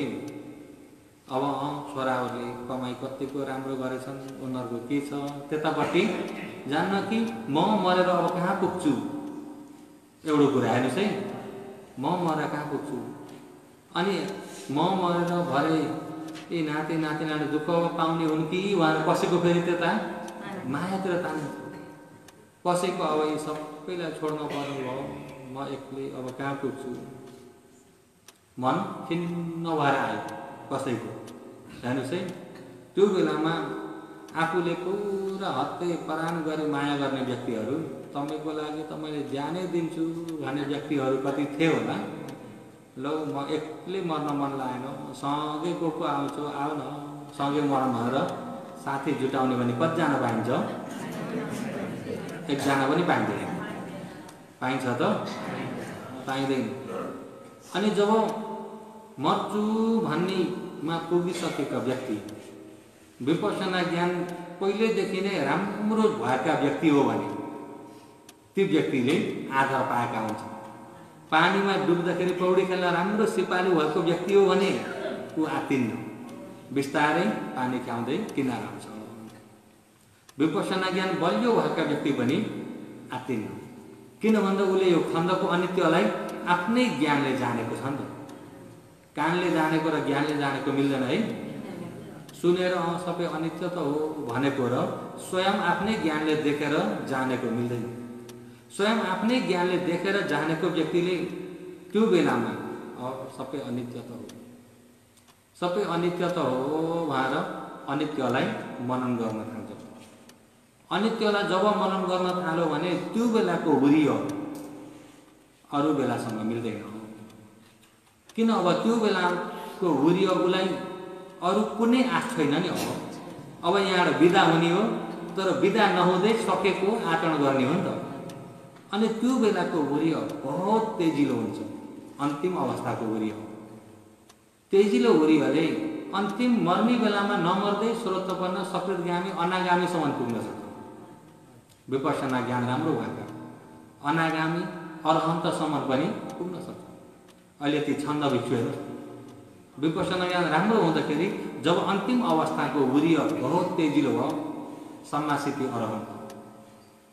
अब छोराहरूले कमाइ कतिको राम्रो गरेछन्, उनीहरूको के छ त्यतापट्टि जान्न कि म मरेर अब कहाँ पुग्छु। एउटा कुरा हेर्नुहोस् है, म मरेर कहाँ पुग्छु। अनि म मरेर भरे ए नाति दुःख पाउने हुन् कि उहाँहरू कसैको फेरि त्यता मायातिर तानिन्छ। कसैको अब यी सबैलाई छोड्न पर्नु भयो, म एक्लै अब कहाँ पुग्छु। मन खिन्न भएर आयो कसैको। हेर्नुहोस् है, त्यो बेलामा आफूले पुरा हत्ते परान गरी माया गर्ने व्यक्तिहरू, तपाईँको लागि त मैले ज्यानै दिन्छु भन्ने व्यक्तिहरू कति थिए होला। लौ म एक्लै मर्न मन लागेन, सँगै को आउँछु आऊ न सँगै मरौँ भनेर साथी जुटाउने भने कतिजना पाइन्छ? एकजना पनि पाइँदैन। पाइन्छ त? पाइँदैन। अनि जब मर्छु भन्नेमा पुगिसकेका व्यक्ति विपश्यना ज्ञान पहिलेदेखि नै राम्रो भएका व्यक्ति हो भने ती व्यक्तिले आधार पाएका हुन्छ। पानीमा डुब्दाखेरि पौडी खेल्न राम्रो सिपालु भएको व्यक्ति हो भने ऊ आत्तिन्न, बिस्तारै पानी ख्याउँदै किनारा आउँछ। विपश्यना ज्ञान बलियो भएका व्यक्ति पनि आत्तिन्न। किन भन्दा उसले यो खण्डको अनित्यलाई आफ्नै ज्ञानले जानेको छ नि त। कानले जानेको र ज्ञानले जानेको मिल्दैन है। सुनेर सबै अनित्य त हो भनेको र स्वयं आफ्नै ज्ञानले देखेर जानेको मिल्दैन। स्वयं आफ्नै ज्ञानले देखेर जानेको व्यक्तिले त्यो बेलामा सबै अनित्य त हो, सबै अनित्य त हो भनेर अनित्यलाई मनन गर्न थाल्छ। अनित्यलाई जब मनन गर्न थाल्यो भने त्यो बेलाको हुरी अरू बेलासँग मिल्दैन। किन अब त्यो बेलाको हुरी उसलाई अरू कुनै आश छैन नि। अब यहाँबाट बिदा हुने हो, तर बिदा नहुँदै सकेको आचरण गर्ने हो नि त। अनि त्यो बेलाको हुरी बहुत तेजिलो हुन्छ। अन्तिम अवस्थाको हुरी हो तेजिलो हुरीहरूले अन्तिम मर्ने बेलामा नमर्दै स्रोतपन्न सकृतगामी अनागामीसम्म पुग्न सक्छ। विपश्यना ज्ञान राम्रो भएका अनागामी अरहन्तसम्म पनि पुग्न सक्छ। अहिले ती छन्द भिक्षुहरू विपश्यना ज्ञान राम्रो हुँदाखेरि जब अन्तिम अवस्थाको हुरी बहुत तेजिलो भयो, सम्मासिति अरहन्त।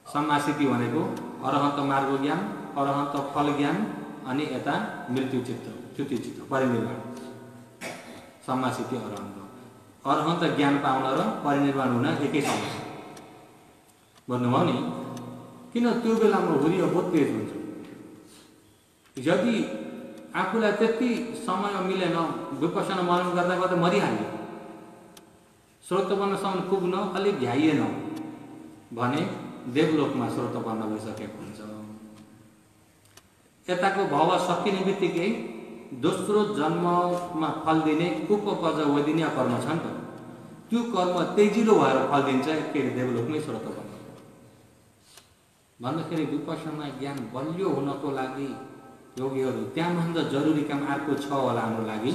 सम्मासिति भनेको अरहन्त मार्ग ज्ञान, अरहन्त फल ज्ञान, अनि यता मृत्यु चित्त, च्युति चित्त, परिनिर्वाण। सम्मासिति अरहन्त। अरहन्त ज्ञान पाउन र परिनिर्वाण हुन एकै समय भन्नुभयो नि। किन त्यो बेलामा हृदय बहुत तेज हुन्छ। यदि आफूलाई त्यति समय मिलेन, विपස්සना मनन गर्दा गर्दा मरिहाल्यो, श्रोतवर्णसम्म पुग्न अलिक भ्याइएन भने देवलोकमा श्रोतवर्ण भइसकेको हुन्छ। यताको भव सकिने बित्तिकै दोस्रो जन्ममा फल दिने उपपज वैदिनीय कर्म छ नि त, त्यो कर्म तेजिलो भएर फल दिन्छ के देवलोकमै श्रोतवर्ण भन्दाखेरि विपස්සना ज्ञान बलियो हुनको लागि योगीहरू त्यहाँभन्दा जरुरी काम अर्को छ होला हाम्रो लागि?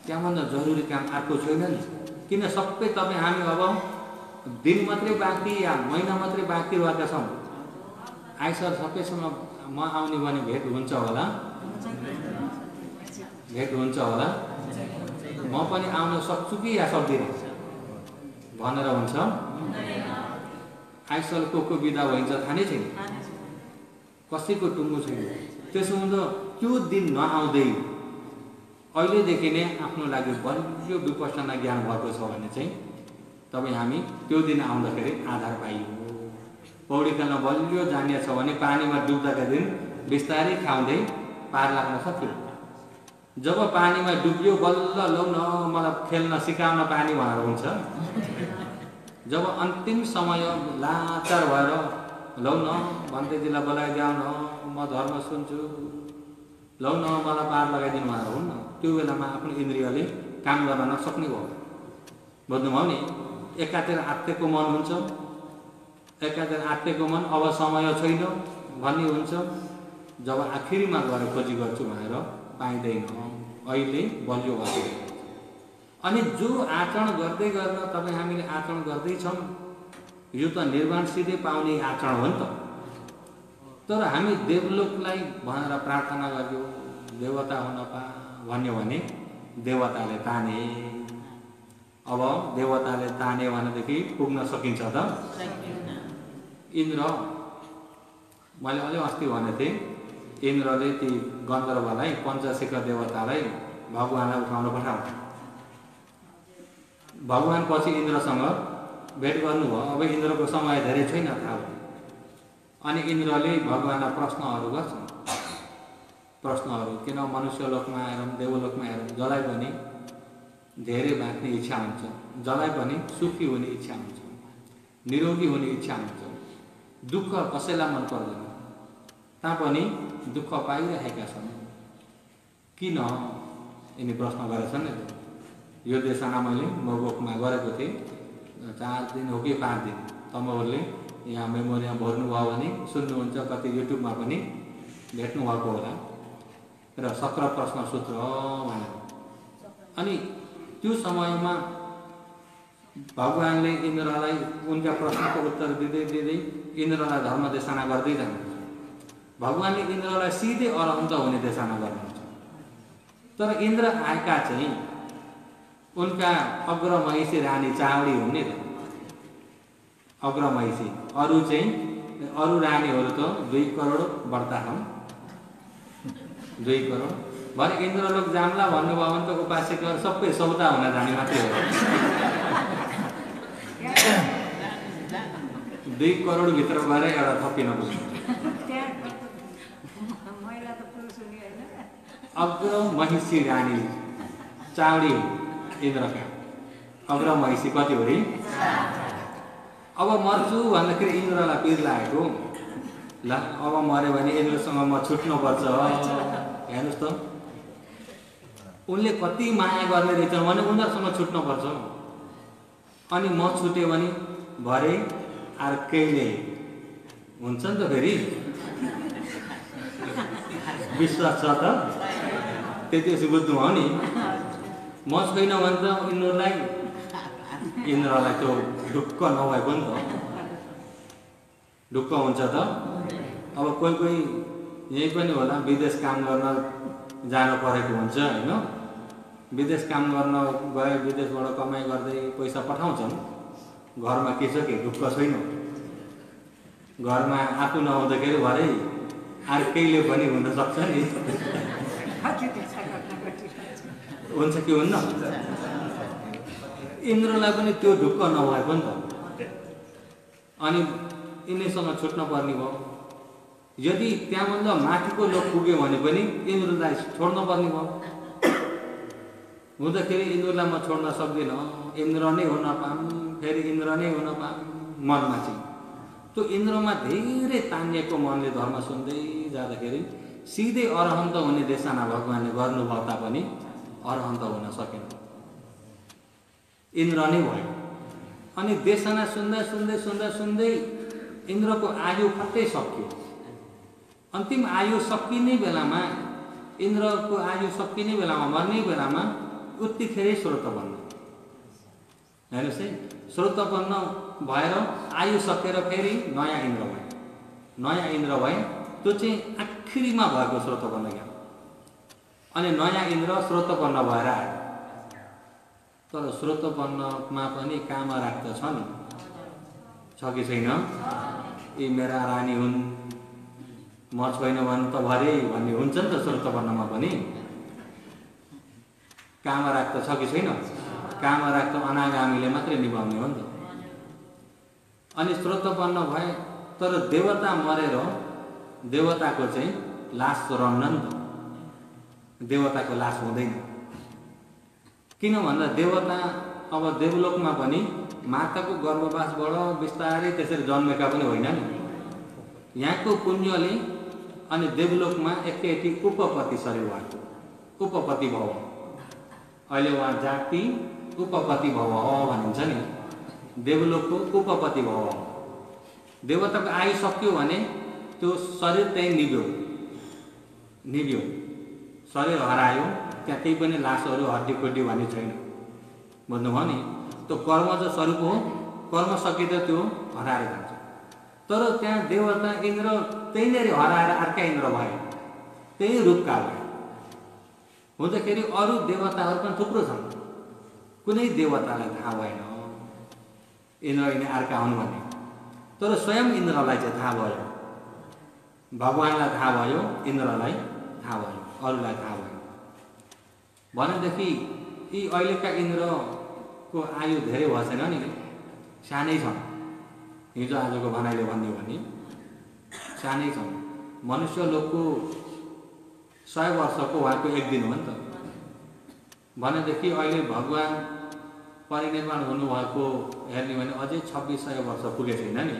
त्यहाँभन्दा जरुरी काम अर्को छैन नि। किन सबै तपाईँ हामी अब दिन मात्रै बाँकी या महिना मात्रै बाँकी रहेका छौँ। आइसर सबैसँग म आउने भने भेट हुन्छ होला, भेट हुन्छ होला, म पनि आउन सक्छु कि या सक्दिनँ भनेर हुन्छ। आइसल को बिदा भइन्छ थाहा नै छैन, कसैको टुङ्गो छैन। त्यसो हुँदा त्यो दिन नआउँदै अहिलेदेखि नै आफ्नो लागि बलियो विपස්සना ज्ञान भएको छ भने चाहिँ तपाईँ हामी त्यो दिन आउँदाखेरि आधार पाइयो। पौडी खेल्न बलियो जानिया छ भने पानीमा डुब्दाका दिन बिस्तारै खाउँदै पार लाग्न सक्यो। जब पानीमा डुब्यो बल्ल लौ न मलाई खेल्न सिकाउन पानी भनेर हुन्छ। जब अन्तिम समय लाचार भएर लौ न भन्तेजीलाई बोलाइदिऊ न म धर्म सुन्छु, लौ न मलाई पार लगाइदिनु भनेर हुन्न। त्यो बेलामा आफ्नो इन्द्रियले काम गर्न नसक्ने भयो। बुझ्नुभयो नि। एकातिर आत्तेको मन हुन्छ, एकातिर आत्तेको मन अब समय छैन भन्ने हुन्छ। जब आखिरीमा गएर खोजी गर्छु भनेर पाइँदैन, अहिले बलियो भएको। अनि जो आचरण गर्दै गर्न तपाईँ हामीले आचरण गर्दैछौँ यो त निर्वाण सिधै पाउने आचरण हो नि त। तर हामी देवलोकलाई भनेर प्रार्थना गर्यो देवता हुन भन्यो भने देवताले ताने। अब देवताले ताने भनेदेखि पुग्न सकिन्छ त? इन्द्र, मैले अलि अस्ति भनेको थिएँ, इन्द्रले ती गन्धर्वलाई पञ्चशेखर देवतालाई भगवानलाई उठाउन पठाउँछ। भगवान पछि इन्द्रसँग भेट गर्नुभयो। अब इन्द्रको समय धेरै छैन थाहा। अनि इन्द्रले भगवानलाई प्रश्नहरू गर्छन्। प्रश्नहरू किन मनुष्य लोकमा आएर देवलोकमा आएर जसलाई पनि धेरै बाँच्ने इच्छा हुन्छ, जसलाई पनि सुखी हुने इच्छा हुन्छ, निरोगी हुने इच्छा हुन्छ, दुःख कसैलाई मन पर्दैन, तापनि दुःख पाइरहेका छन्। किन यिनी प्रश्न गरेछन्। यो देशना मैले मोगोकमा गरेको थिएँ, 4 दिन हो कि 5 दिन। तपाईँहरूले यहाँ मेमोरीमा भर्नुभयो भने सुन्नुहुन्छ, कति युट्युबमा पनि भेट्नु भएको होला। र सक्र प्रश्न सूत्र भनेर। अनि त्यो समयमा भगवानले इन्द्रलाई उनका प्रश्नको उत्तर दिँदै दिँदै इन्द्रलाई धर्म देशना गर्दै जानुहुन्छ। भगवानले इन्द्रलाई सिधै अरहन्त हुने देशना गर्नुहुन्छ। तर इन्द्र आएका चाहिँ उनका अग्रमहिषी रानी चावडी हुने त अग्रमहिषी। अरू चाहिँ अरू रानीहरू त 2 करोड बढ्ता छन्, 2 करोड। भने इन्द्रलोक जाम्ला भन्नुभयो भने त उपासकहरू सबै सौदा हुन जाने मात्रै हो। 2 करोड भित्र गएर एउटा थपिन पुग्छ। अग्रमहिषी रानी चावडी इन्द्रका अग्रमहिषी कति हो रे? अब मर्छु भन्दाखेरि इन्द्रलाई पिर लागेको। ल अब मर्यो भने इन्द्रसँग म छुट्नुपर्छ। हेर्नुहोस् त उनले कति माया गर्ने रहेछन् भने उनीहरूसँग छुट्नुपर्छ। अनि म छुट्यो भने भरे अर्कैले हुन्छ नि त। फेरि विश्वास छ त? त्यति बुझ्नुभयो नि। म छैन भने त इन्द्रलाई त्यो ढुक्क नभएको नि त, ढुक्क हुन्छ त। अब कोही कोही यही पनि होला, विदेश काम गर्न जानु परेको हुन्छ होइन। विदेश काम गर्न गए विदेशबाट कमाइ गर्दै पैसा पठाउँछन्। घरमा के छ कि ढुक्क छैन। घरमा आफू नहुँदाखेरि भरे अर्कैले पनि हुन सक्छ नि। हुन्छ कि हुन्न? इन्द्रलाई पनि त्यो ढुक्क नभएको नि त। अनि यिनीसँग छुट्न पर्ने भयो। यदि त्यहाँभन्दा माथिको लोक पुग्यो भने पनि इन्द्रलाई छोड्न पर्ने भयो। हुँदाखेरि इन्द्रलाई म छोड्न सक्दिनँ, इन्द्र नै हुन पाऊँ, फेरि इन्द्र नै हुन पाऊँ मनमा चाहिँ। त्यो इन्द्रमा धेरै तानिएको मनले धर्म सुन्दै जाँदाखेरि सिधै अरहन्त हुने देशना भगवानले गर्नुभयो तापनि अरहन्त हुन सकेन, इन्द्र नै भयो। अनि देशना सुन्दा सुन्दै सुन्दा सुन्दै इन्द्रको आयु फट्टै सक्यो। अन्तिम आयु सकिने बेलामा, इन्द्रको आयु सकिने बेलामा, मर्ने बेलामा उत्तिखेरै श्रोतपन्न, हेर्नुहोस् है, श्रोतपन्न भएर आयु सकेर फेरि नयाँ इन्द्र भयो। नयाँ इन्द्र भयो, त्यो चाहिँ आखिरीमा भएको श्रोतपन्न ज्ञान। अनि नयाँ इन्द्र श्रोतपन्न भएर आयो। तर श्रोतपन्नमा पनि कामराग त छ नि, छ कि छैन? यी मेरा रानी हुन्, म छैन भने त भरे भन्ने हुन्छ नि त। श्रोतपन्नमा पनि कामराग त छ कि छैन? कामराग त अनागामीले मात्रै निभाउने हो नि त। अनि श्रोतपन्न भए, तर देवता मरेर देवताको चाहिँ लास रम्न नि त, देवताको लास हुँदैन। किन भन्दा देवता अब देवलोकमा पनि माताको गर्भवासबाट बिस्तारै त्यसरी जन्मेका पनि होइन नि। यहाँको पुण्यले अनि देवलोकमा एकैटी उपपति शरीर भएको, उपपति भव। अहिले उहाँ जाति उपपति भव भनिन्छ नि, देवलोकको उपपति भव। देवताको आयु सक्यो भने त्यो शरीर त्यही निभ्यो, शरीर हरायो, त्यहाँ केही पनि लासहरू हड्डीखुड्डी भन्ने छैन। बुझ्नुभयो नि? त्यो कर्म जो स्वरूप हो, कर्म सकिँदा त्यो हराएर जान्छ। तर त्यहाँ देवता इन्द्र त्यहीँनिर हराएर अर्का इन्द्र भयो, त्यही रूपका भयो। हुँदाखेरि अरू देवताहरू पनि थुप्रो छन्, कुनै देवतालाई थाहा भएन इन्द्र यिनी अर्का हुन् भन्ने। तर स्वयं इन्द्रलाई चाहिँ थाहा भयो, भगवानलाई थाहा भयो, इन्द्रलाई थाहा भयो, अरूलाई थाहा भयो। भनेदेखि यी अहिलेका इन्द्रको आयु धेरै भएको छैन नि, सानै छन्। हिजो आजको भनाइले भन्यो भने सानै छन्। मनुष्य लोकको 100 वर्षको उहाँको एक दिन हो नि त। भनेदेखि अहिले भगवान परिनिर्वाण हुनुभएको हेर्ने भने अझै 2600 वर्ष पुगेको छैन नि।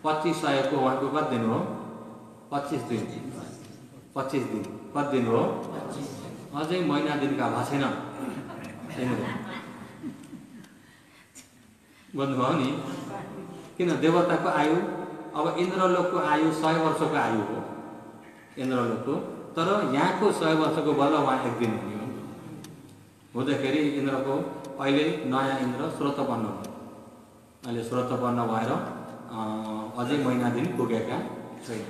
2500 को उहाँको कति दिन हो? 25 दिन। 25 दिन कति दिन हो? अझै महिना दिनका भएको छैन। बुझ्नुभयो नि? किन देवताको आयु, अब इन्द्रलोकको आयु 100 वर्षको आयु हो इन्द्रलोकको, तर यहाँको 100 वर्षको बल्ल उहाँ एक दिन हुने हो। हुँदाखेरि इन्द्रको अहिले नयाँ इन्द्र श्रोतपन्न भयो। अहिले श्रोतपन्न भएर अझै महिना दिन पुगेका छैन।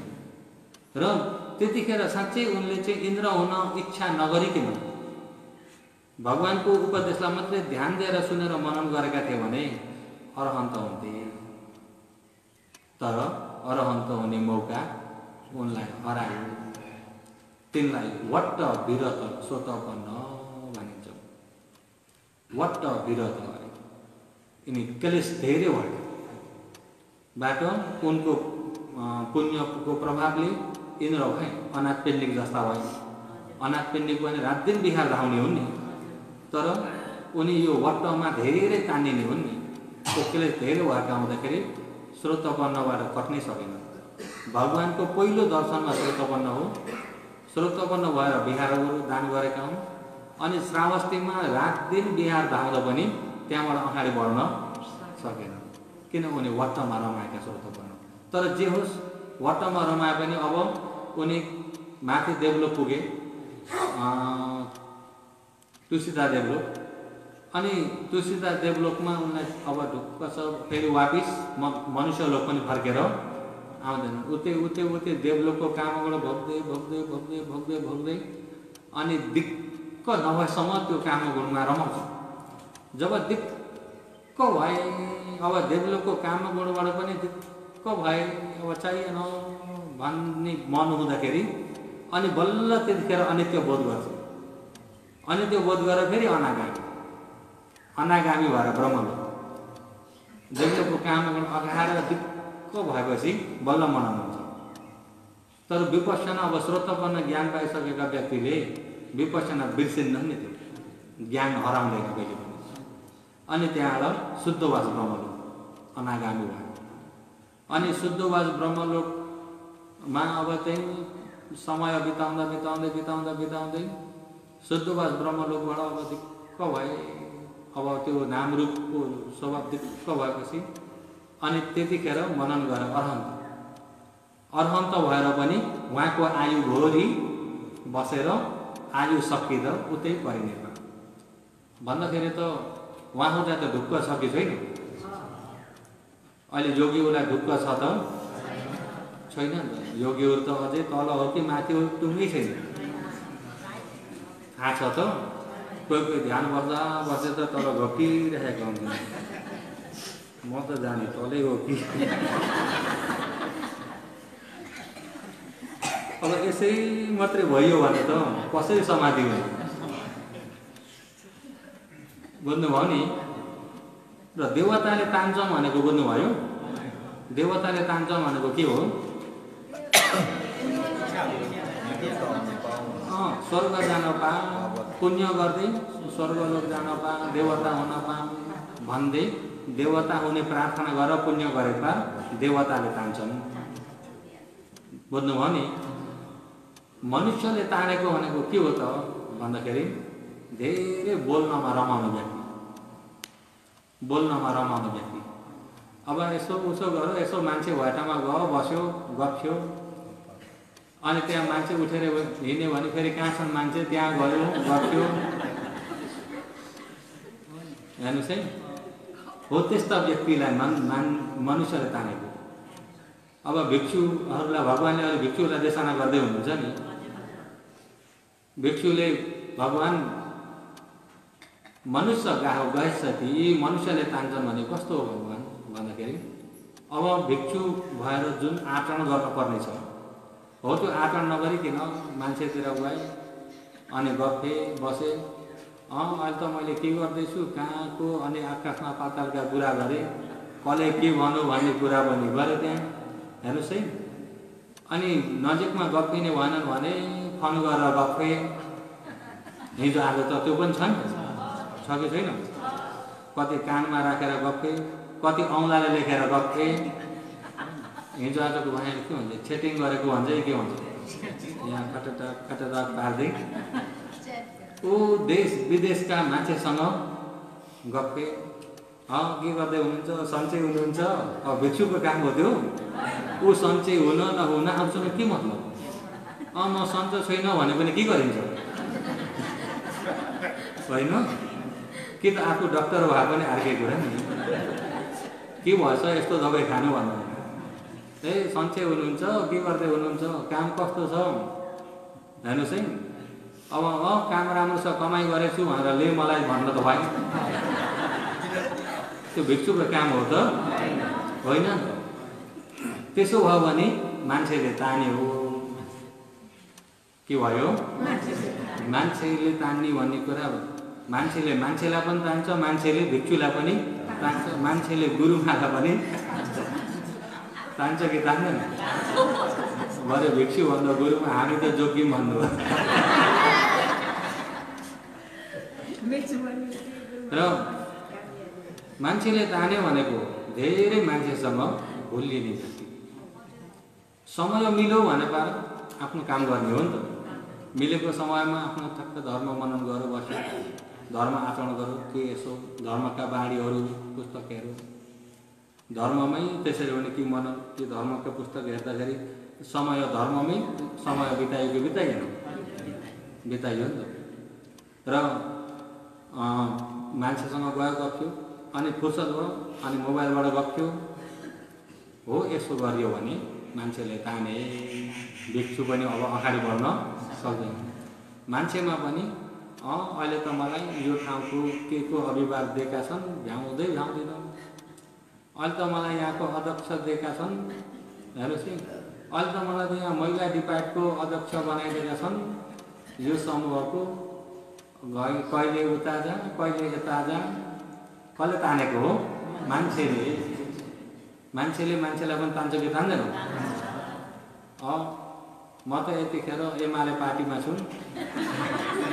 र त्यतिखेर साँच्चै उनले चाहिँ इन्द्र हुन इच्छा नगरिकन भगवानको उपदेशलाई मात्रै ध्यान दिएर सुनेर मनन गरेका थिए भने अरहन्त हुन्थे। तर अरहन्त हुने मौका उनलाई हरायो। तिनलाई वट्ट विरत श्रोतपन्न भनिन्छ। वट्ट विरत यिनी क्लेश धेरै भयो। बाट उनको पुण्यको प्रभावले इन्द्र भए अनाथ पेण्डिक जस्ता भए। अनाथ पेण्डिक पनि रात दिन बिहार धाउने हुन् नि, तर उनी यो वट्टमा धेरै तानिने हुन् नि। त्यो क्लेश धेरै भएका हुँदाखेरि श्रोतपन्नबाट कट्नै सकेन। भगवानको पहिलो दर्शनमा श्रोतपन्न हो। श्रोतपन्न भएर बिहारहरू दान गरेका हुन्। अनि श्रावस्तीमा रात दिन बिहार धाउँदा पनि त्यहाँबाट अगाडि बढ्न सकेन, किन उनी वट्टमा रमाएका श्रोतपन्न। तर जे होस्, वट्टमा रमाए पनि अब उनी माथि देवलोक पुगे, तुलसीदास देवलोक। अनि तुलसीदास देवलोकमा उनलाई अब ढुक्क छ, फेरि वापिस मनुष्य लोक पनि फर्केर आउँदैन। उतै उतै उतै देवलोकको कामबाट भोग्दै भोग्दै भोग्दै भोग्दै भोग्दै अनि दिक्क नभएसम्म त्यो कामगुणमा रमाउँछ। जब दिक्क भए, अब देवलोकको कामगुणबाट पनि दिक्क भए, अब चाहिएन भन्ने मन हुँदाखेरि अनि बल्ल त्यतिखेर अनित्य बोध गर्छ। अनि त्यो बोध गरेर फेरि अनागामी भएर ब्रह्मलोक जगको काम अगाएर दिक्क भएपछि बल्ल मनाउनुहुन्छ। तर विपश्यना अब श्रोतपन्न ज्ञान पाइसकेका व्यक्तिले विपश्यना बिर्सिन्न नि, त्यो ज्ञान हराउँदैन कहिले पनि। अनि त्यहाँबाट शुद्धवास ब्रह्मलोक अनागामी भयो। अनि शुद्धवास ब्रह्मलोकमा अब चाहिँ समय बिताउँदै शुद्धवास ब्रह्मलोकबाट अब दिक्क भए। अब त्यो नाम रूपको स्वभाव दिक्क भएपछि अनि त्यतिखेर मनन गरे अर्हन्त भएर पनि उहाँको आयु भोरी बसेर आयु सकिँदा उतै परिनिर्वाण भन्दाखेरि त उहाँहरूलाई त ढुक्क छ कि छैन? अहिले योगीहरूलाई ढुक्क छ त छैन नि त। योगीहरू त अझै तल हो कि माथि हो टुङ्गै छैन, थाहा छ त। कोही ध्यान बस्दै त तल घोकिरहेको हुन्छ, म त जाने तलै हो कि। अब यसै मात्रै भयो भने त कसरी समाधि हुन्छ? बुझ्नुभयो नि? र देवताले तान्छौँ भनेको बुझ्नुभयो? देवताले तान्छौँ भनेको के हो? स्वर्ग जान पा, पुण्य गर्दै स्वर्गलोक जान पा, देवता हुन पा भन्दै देवता हुने प्रार्थना गर, पुण्य गरे पा देवताले तान्छन्। बुझ्नुभयो नि? मनुष्यले तानेको भनेको के हो त भन्दाखेरि धेरै बोल्नमा रमाउने व्यक्ति। अब यसो उसो गऱ्यो, यसो मान्छे भएटामा गयो, बस्यो, गफ्यो, अनि त्यहाँ मान्छे उठेर हिँड्यो भने फेरि कहाँ छन् मान्छे, त्यहाँ गयो, गफ्यो। हेर्नुहोस् है, हो त्यस्ता व्यक्तिलाई मनुष्यले तानेको। अब भिक्षुहरूलाई भगवान्ले अहिले भिक्षुलाई देशना गर्दै हुनुहुन्छ नि। भिक्षुले भगवान मनुष्य गएछ कि मनुष्यले तान्छन् भने कस्तो हो भगवान भन्दाखेरि, अब भिक्षु भएर जुन आचरण गर्नुपर्ने छ हो त्यो आचरण नगरिकन मान्छेतिर गए अनि गफे बसे। अहिले त मैले के गर्दैछु कहाँको, अनि आकाशमा पातालका कुरा गरेँ, कसले के भन्यो भन्ने कुरा पनि गरेँ त्यहाँ। हेर्नुहोस् है, अनि नजिकमा गफिने भएन भने फोन गरेर गफे। हिजो आज त त्यो पनि छ कि छैन? कति कानमा राखेर गफे, कति औँलाले लेखेर गफे। हिजो आजको भाइले के भन्छ, सेटिङ गरेको भन्छ के भन्छ, यहाँ कटटा पार्दै ऊ देश विदेशका मान्छेसँग गफे। के गर्दै हुनुहुन्छ, सन्चै हुनुहुन्छ? अब भिक्षुको काम हो त्यो। ऊ सन्चै हुन नहुन आउँछन् के मतलब? म सन्चो छैन भने पनि के गरिन्छ होइन? कि त आफू डक्टर भए पनि अर्कै कुरा नि, के भएछ यस्तो दबाई खानु भन्नु, ए सन्चै हुनुहुन्छ, के गर्दै हुनुहुन्छ, काम कस्तो छ? हेर्नुहोस् है, अब काम राम्रो छ, कमाइ गरेछु भनेर ले मलाई भन्न त भएन। त्यो भिक्षुको काम हो त होइन? त्यसो भयो भने मान्छेले ताने हो। के भयो? मान्छेले तान्ने भन्ने कुरा हो। मान्छेले मान्छेलाई पनि तान्छ, मान्छेले भिक्षुलाई पनि तान्छ, मान्छेले गुरुमालाई पनि तान्छ कि तान्दैन? भरे भिक्षु भन्दा गुरुमा हामी त जोग्यौँ भन्नु। र मान्छेले तान्यो भनेको धेरै मान्छेसँग भुलिने व्यक्ति। समय मिल्यो भने पार आफ्नो काम गर्ने हो नि त। मिलेको समयमा आफ्नो ठक्क धर्म मनन गरेर बस्यो, धर्म आचरण गर्यो। के यसो धर्मका बाणीहरू, पुस्तकहरू धर्ममै त्यसरी भने कि मनन, त्यो धर्मका पुस्तक हेर्दाखेरि समय धर्ममै समय बिताइयो नि त। र मान्छेसँग गयो गफ्यो, अनि फुर्सद भयो अनि मोबाइलबाट गफ्यो हो। यसो गरियो भने मान्छेले ताने, भिक्षु पनि अब अगाडि बढ्न सक्दैन। मान्छेमा पनि अहिले त मलाई यो ठाउँको के को अभिभावक दिएका छन्, भ्याउँदै भ्याउँदैन। अहिले त मलाई यहाँको अध्यक्ष दिएका छन्, हेर्नुहोस् है, अहिले त मलाई त यहाँ महिला डिपार्टमेन्टको अध्यक्ष बनाइदिएका छन् यो समूहको। कहिले उता जा कहिले यता जा कसले तानेको हो मान्छेले मान्छेलाई पनि तान्छ कि तान्दैन म त यतिखेर एमाले पार्टीमा छु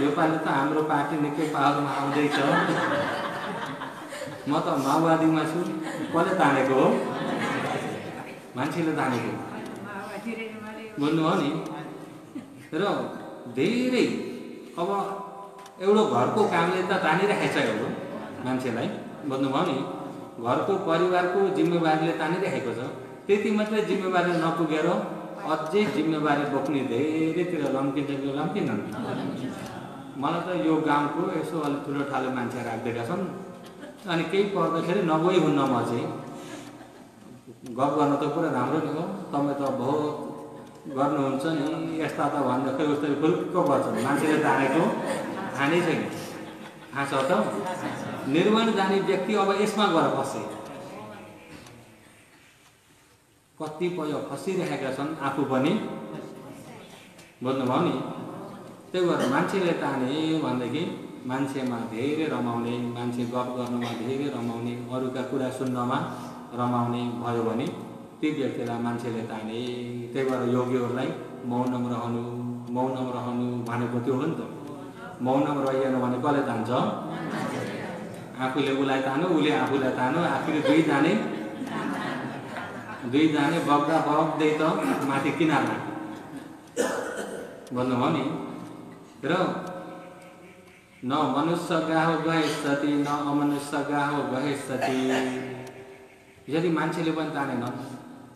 योपालि त हाम्रो पार्टी निकै पावरमा आउँदैछ म त माओवादीमा छु कसले तानेको हो मान्छेले तानेको बुझ्नुभयो नि र धेरै अब एउटा घरको कामले त तानिराखेको छ एउटा मान्छेलाई बुझ्नुभयो नि घरको परिवारको जिम्मेवारीले तानिराखेको छ त्यति मात्रै जिम्मेवारी नपुगेर अझै जिम्मेवारी बोक्ने धेरैतिर लम्किँदैन मलाई त यो गाउँको यसो अलिक ठुलो ठालो मान्छे राखिदिएका छन् अनि केही पर्दाखेरि नगई हुन्न म चाहिँ गफ गर्न त पुरा राम्रो नि हो तपाईँ त बहुत गर्नुहुन्छ नि यस्ता त भन्दा खै उस्तो फुल्क पर्छ मान्छेले तानेको खानै छैन थाहा छ त निर्माण जाने व्यक्ति अब यसमा गएर फसे कतिपय फसिरहेका छन् आफू पनि बुझ्नुभयो नि त्यही भएर मान्छेले ताने भनेदेखि मान्छेमा धेरै रमाउने मान्छे गफ गर्नमा धेरै रमाउने अरूका कुरा सुन्नमा रमाउने भयो भने ती व्यक्तिलाई मान्छेले ताने त्यही भएर योगीहरूलाई मौनमा रहनु भनेको त्यो हो नि त मौनमा रहिएन भने कसले तान्छ आफूले उसलाई तानो उसले आफूलाई तानो आखिर दुई जाने बग्दा बग्दै त माथि किनारमा भन्नुभयो नि र न मनुष्य गाहो गहेसति न अमनुष्य गाहो गहेसति यदि मान्छेले पनि तानेन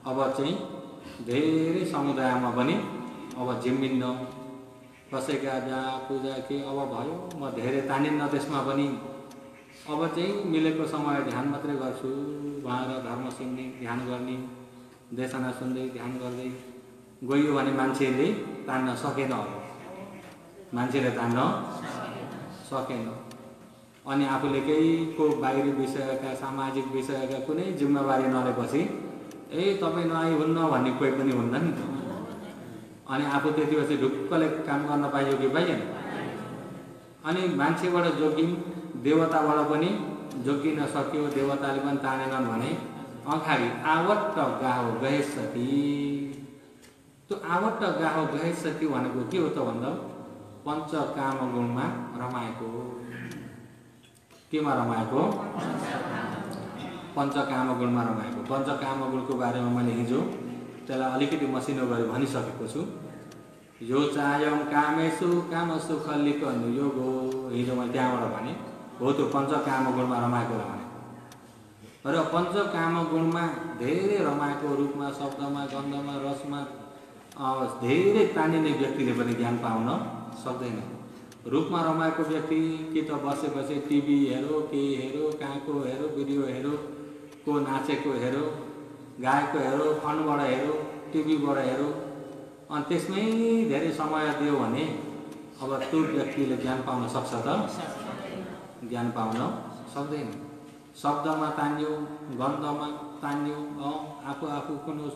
अब चाहिँ धेरै समुदायमा पनि अब जिम्मिन्न कसैका जहाँ पूजा के अब भयो म धेरै तानिन्न त्यसमा पनि अब चाहिँ मिलेको समय ध्यान मात्रै गर्छु उहाँ र धर्म सुन्ने ध्यान गर्ने देशना सुन्दै ध्यान गर्दै गयो भने मान्छेले तान्न सकेन सकेन अनि आफूले केहीको बाहिरी विषयका सामाजिक विषयका कुनै जिम्मेवारी नलिएपछि तपाईँ नआइ हुन्न भन्ने कोही पनि हुन्न नि त अनि आफू त्यति पछि ढुक्कले काम गर्न पाइयो कि पाइएन अनि मान्छेबाट जोगिन देवताबाट पनि जोगिन सक्यो देवताले पनि तानेनन् भने अगाडि आवट्ट गाहो गहेसति त्यो आवट्ट गाहो गहेसति भनेको के हो त भन्दा पञ्चकाम गुणमा रमाएको केमा रमाएको पञ्चकाम गुणमा रमाएको पञ्चकाम गुणको बारेमा मैले हिजो त्यसलाई अलिकति मसिनो गरी भनिसकेको छु यो चायम कामेसु कामसु खल्लिक अनुयोगो हिजो मैले त्यहाँबाट भने हो त्यो पञ्चकाम गुणमा रमाएको भने र पञ्चकाम गुणमा धेरै रमाएको रूपमा शब्दमा गन्धमा रसमा धेरै तानिने व्यक्तिले पनि ज्ञान पाउन सक्दैन रूपमा रमाएको व्यक्ति कि त बसेपछि टिभी हेरो के हेरो कहाँको हेरो भिडियो हेरो को नाचेको हेरो गाएको हेरो फोनबाट हेरो टिभीबाट हेरो अनि त्यसमै धेरै समय दियो भने अब त्यो व्यक्तिले ज्ञान पाउन सक्छ त ज्ञान पाउन सक्दैन शब्दमा तान्यो गन्धमा तान्यो आफू कुनै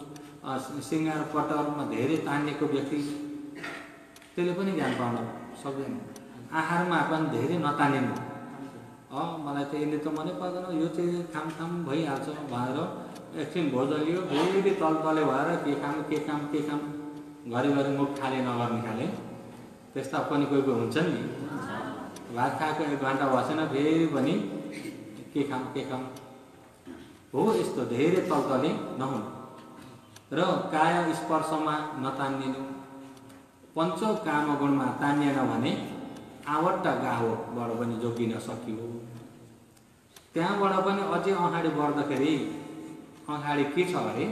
सिँगार पटरमा धेरै तानिएको व्यक्ति त्यसले पनि ज्ञान पाउन सक्दैन आहारमा पनि धेरै नतानिनु मलाई त यसले त मनै पर्दैन यो चाहिँ खामखाम भइहाल्छ भनेर एकछिन भोजलियो फेरि तलतले भएर के काम घरिघरि मुख खाले नगर्ने खाले त्यस्ता पनि कोही हुन्छ नि भात खाएको 1 घन्टा बसेन फेरि पनि के खाम हो यस्तो धेरै तलतले नहुनु र काया स्पर्शमा नतानिनु पञ्चकाम गुणमा तानिएन भने आवट्ट गाहोबाट पनि जोगिन सकियो त्यहाँबाट पनि अझै अगाडि बढ्दाखेरि अगाडि के छ अरे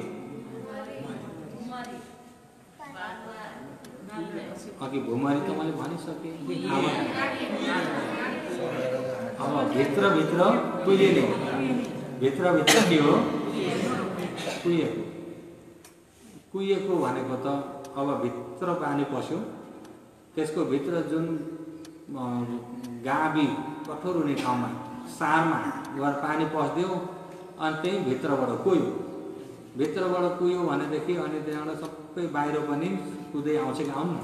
अघि भुमरी त मैले भनिसकेँ अब भित्र कुहिने भित्र के हो कुहिएको भनेको त अब भित्र पानी पस्यो त्यसको भित्र जुन गाबी कठोर हुने ठाउँमा सारमा गएर पानी पस्दियो अनि त्यही भित्रबाट कुहियो भनेदेखि अनि त्यहाँबाट सबै बाहिर पनि कुदै आउँछ कि आउनु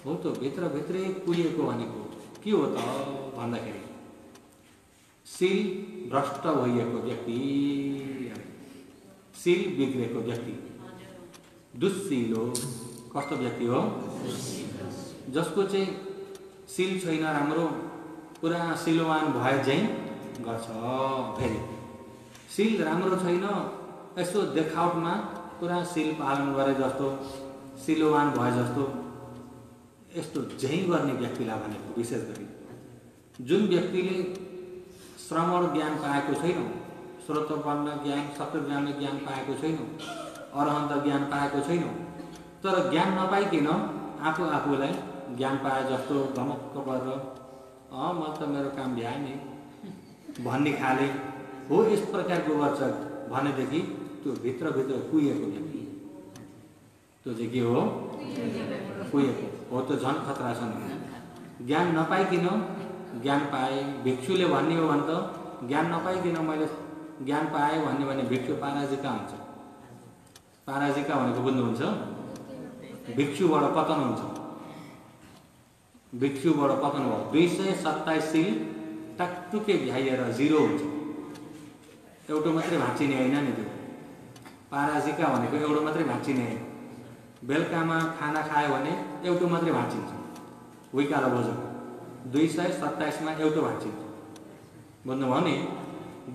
हो त भित्रै कुहिएको भनेको के हो त भन्दाखेरि शील भ्रष्ट भइएको व्यक्ति, शील बिग्रेको व्यक्ति, दुश्शीलो कस्तो व्यक्ति हो? जसको चाहिँ शील छैन राम्रो, पुरा शीलवान भए चाहिँ गर्छ। फेरि शील राम्रो छैन, यसो देखावटमा पुरा शील पालन गरे जस्तो, शीलवान भए जस्तो यस्तो झै गर्ने व्यक्तिलाई भनेको। विशेष गरी जुन व्यक्तिले श्रवण ज्ञान पाएको छैन, श्रोतवर्ण ज्ञान, सप्तज्ञान ज्ञान पाएको छैन, अरहन्त ज्ञान पाएको छैन, तर ज्ञान नपाइकन आफू आफूलाई ज्ञान पाए जस्तो धमक्क गरेर म त मेरो काम भ्याए नि भन्ने खाले हो, यस प्रकारको गर्छ भनेदेखि त्यो भित्रभित्र कुहिएको व्यक्ति, त्यो चाहिँ के हो? कुहिएको हो। त झन् खतरा छ। ज्ञान नपाइकन ज्ञान पाए, भिक्षुले भन्ने हो भने त ज्ञान नपाइकन मैले ज्ञान पाएँ भन्ने भने भिक्षु पाराजिका हुन्छ। पाराजिका भनेको बुझ्नुहुन्छ? भिक्षुबाट पतन हुन्छ। भिक्षुबाट पतन भयो, 227 शील टाकटुके भ्याइएर 0 हुन्छ। एउटा मात्रै भाँचिने होइन नि त्यो। पाराजिका भनेको एउटा मात्रै भाँचिने होइन। बेलुकामा खाना खायो भने एउटा मात्रै भाँचिन्छ, उइकालो भोजन 227 मा एउटा भाँचिन्छ। भन्नुभयो नि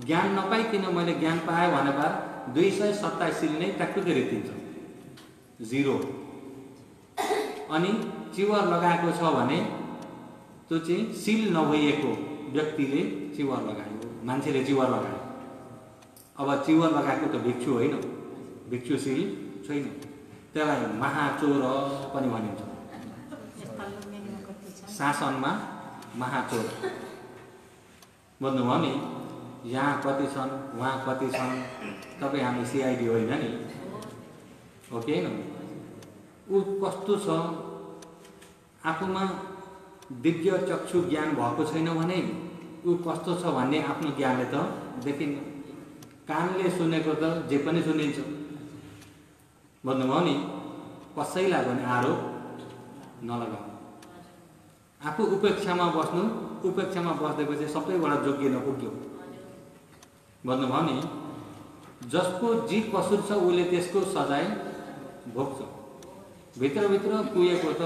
ज्ञान नपाइकन मैले ज्ञान पाएँ भनेर 227 शील नै टाकटुके रित्तिन्छ, 0। अनि चिवर लगाएको छ भने त्यो चाहिँ शील नभइएको व्यक्तिले चिवर लगायो, मान्छेले चिवर लगायो। अब चिवर लगाएको त भिक्षु होइन, भिक्षुशील छैन, त्यसलाई महाचोर पनि भनिन्छ। शासनमा महाचोर। भन्नुभयो नि यहाँ कति छन्, वहाँ कति छन्, तपाईँ हामी सिआइडी होइन नि, हो कि होइन? ऊ कस्तो छ, आफूमा दिव्य चक्षु ज्ञान भएको छैन भने ऊ कस्तो छ भन्ने आफ्नो ज्ञानले त देखिन्न। कानले सुनेको त जे पनि सुनिन्छ। भन्नुभयो नि कसैलाई पनि आरोप नलगाउनु। आफू उपेक्षामा बस्नु, उपेक्षामा बस्दैपछि सबैबाट जोगिन पुग्यो। भन्नुभयो नि जसको जी कसुर छ उसले त्यसको सजाय भोग्छ। भित्रभित्र कुहिएको त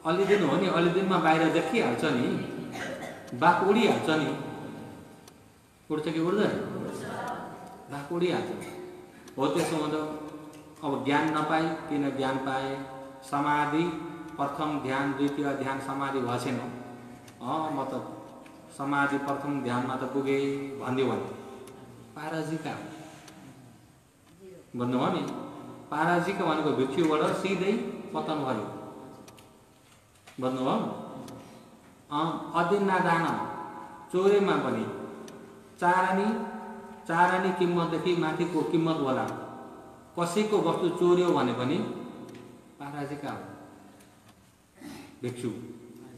अलिदिन हो नि, अलिदिनमा बाहिर देखिहाल्छ नि, बाफ उडिहाल्छ नि। उड्छ कि उड्दैन? बाफ उडिहाल्छ। हो त्यसो हुँदा अब ज्ञान नपाए किन ज्ञान पाए, समाधि प्रथम ध्यान, द्वितीय ध्यान समाधि भएन, म त समाधि प्रथम ध्यानमा त पुगेँ भनिदियो भने पारजिका हो। भन्नुभयो नि पारजिका भनेको भिक्षुबाट सिधै पतन भयो। भन्नुभयो अदिना दान, चोरेमा पनि चारानी किम्मतदेखि माथिको किम्मत होला। कसैको वस्तु चोर्यो भने पनि पाराजिका हो भिक्षु।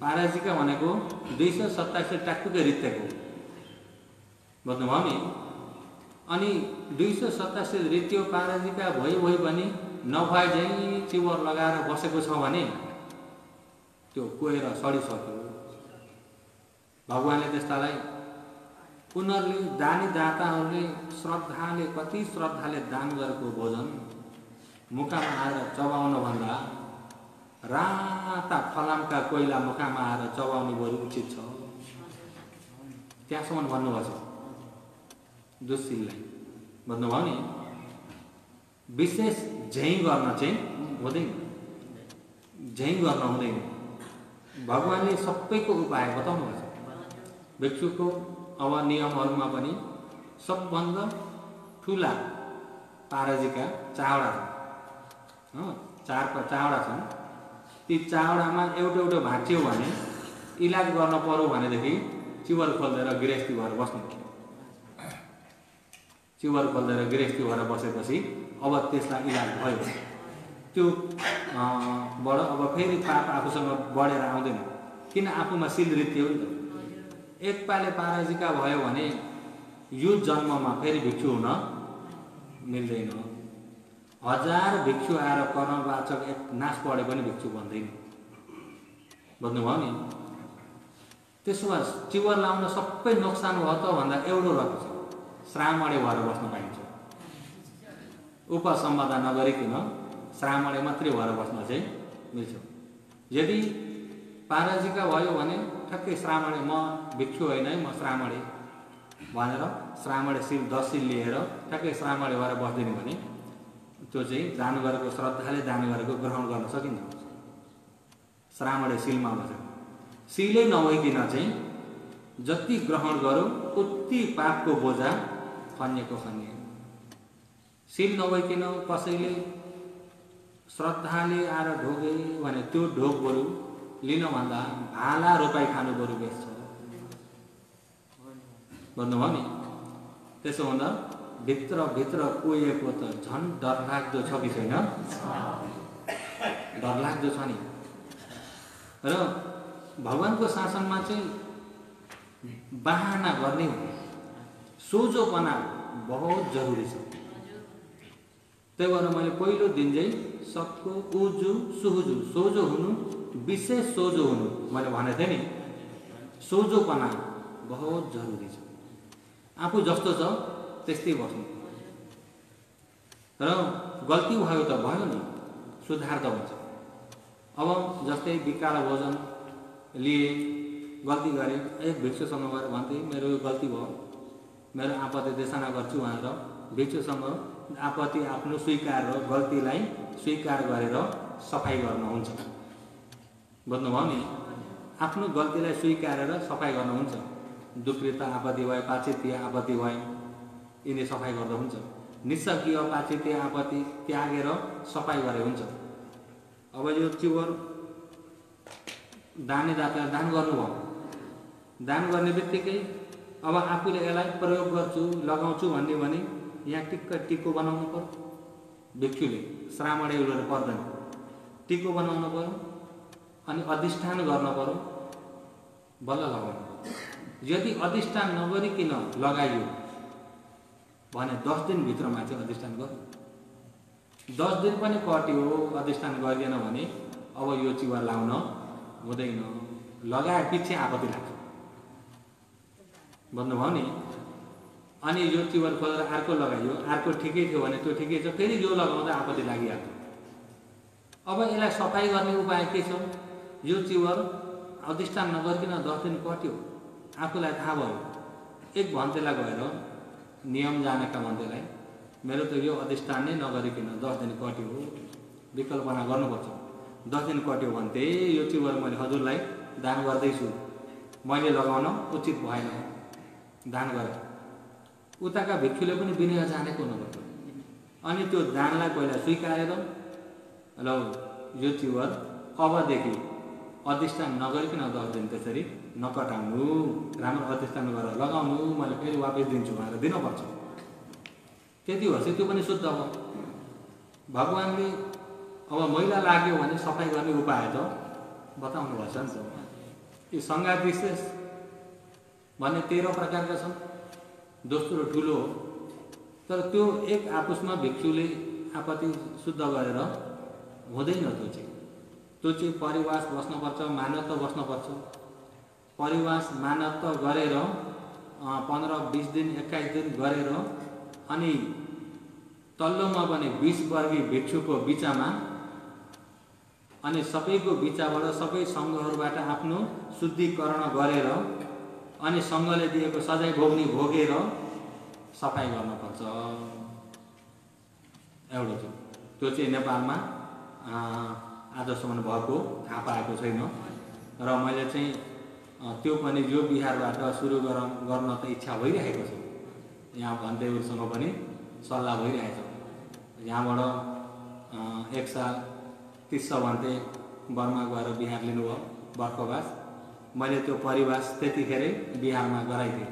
पाराजिका भनेको 227 टाकटुके रित्तेको। भन्नुभयो नि अनि 227 रित्यो पाराजिका भयो पनि नभए झैँ चिवर लगाएर बसेको छ भने त्यो कोएर सडिसक्यो। भगवानले त्यस्तालाई उनीहरूले दानी दाताहरूले श्रद्धाले, कति श्रद्धाले दान गरेको भोजन मुखमा आएर चबाउन भन्दा राता फलामका कोइला मुखमा आएर चबाउनु बरु उचित छ। त्यहाँसम्म भन्नुभएको छ दुश्शीललाई। भन्नुभयो नि विशेष झैँ गर्न चाहिँ हुँदैन, झैँ गर्न हुँदैन। भगवानले सबैको उपाय बताउनु भएको छ। भिक्षुको अब नियमहरूमा पनि सबभन्दा ठुला पारजिका चावडा छन्। 4 चावडा छन्। ती चावडामा एउटा भाँच्यो भने इलाज गर्न पर्यो भनेदेखि चिवर खोल्देर गृहस्थी भएर बस्नु। चिवर खोल्देर गृहस्थी भएर बसेपछि अब त्यसलाई इलाज भयो। त्यो बाट अब फेरि पाप आफूसँग बढेर आउँदैन, किन आफूमा शील वृत्ति हो नि त। एक पाले पाराजिका भयो भने यो जन्ममा फेरि भिक्षु हुन मिल्दैन। 1000 भिक्षु आएर कर्मवाचक एक नाश पढे पनि भिक्षु बन्दैन। भन्नुभयो नि त्यसो भए चिवर लाउन सबै नोक्सान भयो त भन्दा एउटो रहेको छ, श्रामणे भएर बस्न पाइन्छ। उपसम्पदा नगरिकन श्रामणे मात्रै भएर बस्न चाहिँ मिल्छ। यदि पारजिका भयो भने ठ्याक्कै श्रामणे, म भिक्षु होइन है, म श्रामणे भनेर श्रामणे शिल 10 शिल लिएर ठ्याक्कै श्रामणे भएर बस्दैन भने त्यो चाहिँ दान गरेको, श्रद्धाले दान गरेको ग्रहण गर्न सकिन्छ। श्रामणे शिलमा बसेर शिलै नभइकन चाहिँ जति ग्रहण गरौँ उति पापको बोझा खनिएको खनिए। शिल नभइकन कसैले श्रद्धाले आएर ढोगे भने त्यो ढोग बरु लिनभन्दा भाला रोपाई खानु बरु बेस छ भन्नुभयो नि। त्यसो हुँदा भित्र कोएको त झन् डरलाग्दो छ कि छैन? डरलाग्दो छ नि। र भगवानको शासनमा चाहिँ बहाना गर्ने हुने, सोझोपना बहुत जरुरी छ। त्यही भएर मैले पहिलो दिन चाहिँ सबको उजु सुहुजु सोझो हुनु, विशेष सोझो हुनु मैले भनेको थिएँ नि। सोझोपना बहुत जरुरी छ। आफू जस्तो छ त्यस्तै बस्नु। र गल्ती भयो त भयो नि, सुधार त हुन्छ। अब जस्तै विकाल भोजन लिए, गल्ती गरेँ, एक भिक्षुसँग गएर भन्थे मेरो यो गल्ती भयो, मेरो आपत्ति देशना गर्छु भनेर भिक्षुसँग आपत्ति आफ्नो स्वीकार र गल्तीलाई स्वीकार गरेर सफाई गर्नुहुन्छ। बुझ्नुभयो नि? आफ्नो गल्तीलाई स्वीकारेर सफाई गर्नुहुन्छ। दुकृत आपत्ति भए, पाचित्य आपत्ति भए, यिनी सफाई गर्दा हुन्छ। निस्सकीय पाचित्य आपत्ति त्यागेर सफाई गरे हुन्छ। अब यो चिवर दाने दाताले दान गर्नुभयो, दान गर्ने बित्तिकै अब आफूले यसलाई प्रयोग गर्छु, लगाउँछु भन्ने भने यहाँ टिक्को बनाउनु पर्यो। भिक्षुले श्रामणे गरेर पर्दैन, टिक्को बनाउनु पर्यो, अनि अधिष्ठान गर्न पर्यो, बल्ल लगाउनु पर्यो। यदि अधिष्ठान नगरिकन लगाइयो भने 10 दिनभित्रमा चाहिँ अधिष्ठान गर्नु। 10 दिन पनि कट्यो अधिष्ठान गरिएन भने अब यो चिवर लाउन हुँदैन। लगाए पछि आपत्ति लाग्छ। भन्नुभयो नि? अनि यो चिवर खोलेर अर्को लगाइयो, अर्को ठिकै थियो भने त्यो ठिकै छ, फेरि यो लगाउँदा आपत्ति लागिहाल्छ। अब यसलाई सफाई गर्ने उपाय के छ? यो चिवर अधिष्ठान नगरिकन 10 दिन कट्यो, आफूलाई थाहा भयो, एक भन्तेलाई गएर नियम जानेका भन्तेलाई मेरो त यो अधिष्ठान नै नगरिकन 10 दिन कट्यो, विकल्पना गर्नुपर्छ। 10 दिन कट्यो भन्थे यो चिवर मैले हजुरलाई दान गर्दैछु, मैले लगाउन उचित भएन, दान गरेँ। उताका भिक्षुले पनि विनय जानेको हुनुपर्छ। अनि त्यो दानलाई पहिला स्वीकारेर ल यो चिवर अबदेखि अधिष्ठान नगरिकन 10 दिन त्यसरी नकटाउनु, राम्रो अधिष्ठान गरेर लगाउनु, मैले फेरि वापस दिन्छु भनेर दिनुपर्छ। त्यति भएपछि त्यो पनि शुद्ध हो। भगवानले अब मैला लाग्यो भने सफाई गर्ने उपाय त बताउनु भएछ नि त। यी सङ्घात विशेष भन्ने 13 प्रकारका छन्, दोस्रो ठुलो हो। तर त्यो एक आपसमा भिक्षुले आपत्ति शुद्ध गरेर हुँदैन। त्यो चाहिँ परिवास बस्नुपर्छ, मानवता बस्नुपर्छ। परिवास मानवता गरेर 15-20 दिन 21 दिन गरेर अनि तल्लोमा पनि 20 वर्गी भिक्षुको बिचमा अनि सबैको बिचबाट सबै सङ्घहरूबाट आफ्नो शुद्धिकरण गरेर अनि सङ्घले दिएको सजाय भोगेर सफाई गर्नुपर्छ। एउटा त्यो चाहिँ नेपालमा आजसम्म भएको थाहा पाएको छैन। र मैले चाहिँ त्यो पनि यो बिहारबाट सुरु गर्न त इच्छा भइरहेको छ। यहाँ भन्तेहरूसँग पनि सल्लाह भइरहेछ। यहाँबाट 1 साल 30 भन्ते बर्मा गएर बिहार लिनुभयो बर्खवास। मैले त्यो परिवास त्यतिखेरै बिहारमा गराइदिएँ,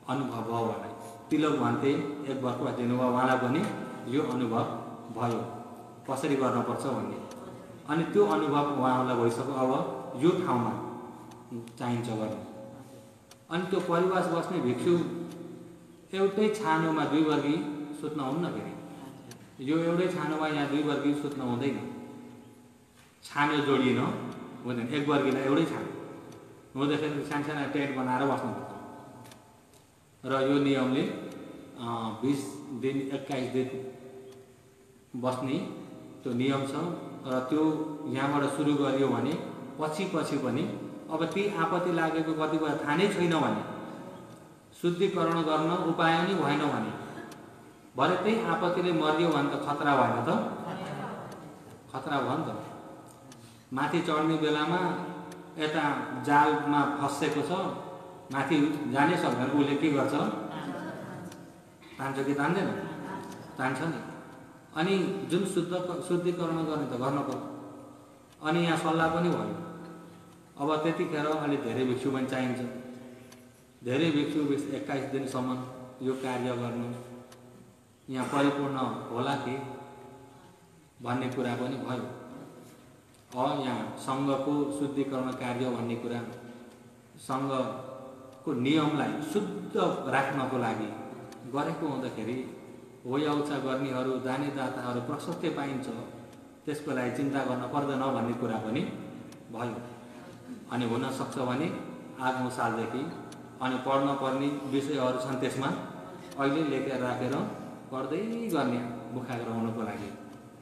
अनुभव भयो उहाँलाई। तिलक भन्थे 1 बर्खवास दिनुभयो, उहाँलाई पनि यो अनुभव भयो कसरी गर्नुपर्छ भन्ने। अनि त्यो अनुभव उहाँहरूलाई भइसक्यो, अब यो ठाउँमा चाहिन्छ गर्नु। अनि त्यो परिवास बस्ने भिक्षु एउटै छानोमा 2 वर्गी सुत्न हुन्न। फेरि यो एउटै छानोमा यहाँ 2 वर्गी सुत्न हुँदैन। छानो जोडिन हुँदैन, 1 वर्गीलाई एउटै छानो। हुँदाखेरि सानसाना टेन्ट बनाएर बस्नुपर्छ र यो नियमले 20 दिन 21 दिन बस्ने त्यो नियम छ र त्यो यहाँबाट सुरु गरियो भने पछि पनि अब ती आपत्ति लागेको कतिपय थाहा नै छैन भने शुद्धिकरण गर्न उपाय नै भएन भने भरे त्यही आपत्तिले मरियो भने त खतरा भएन त खतरा भयो नि त माथि चढ्ने बेलामा यता जालमा फसेको छ माथि जानै सक्दैन उसले के गर्छ तान्छ कि तान्दैन तान्छ नि अनि जुन शुद्धिकरण गर्ने त गर्न पर्छ अनि यहाँ सल्लाह पनि भयो अब त्यतिखेर अलि धेरै भिक्षु पनि चाहिन्छ धेरै भिक्षु 21 दिनसम्म यो कार्य गर्नु यहाँ परिपूर्ण होला कि भन्ने कुरा पनि भयो यहाँ सङ्घको शुद्धिकरण कार्य भन्ने कुरा सङ्घको नियमलाई शुद्ध राख्नको लागि गरेको हुँदाखेरि होयाउचा गर्नेहरू दानी दाताहरू प्रशस्तै पाइन्छ त्यसको लागि चिन्ता गर्न पर्दैन भन्ने कुरा पनि भयो अनि हुन सक्छ भने आगामी सालदेखि अनि पढ्न पर्ने विषयहरू छन् त्यसमा अहिले लेखेर राखेर पढ्दै गर्ने मुखाग्र हुनको लागि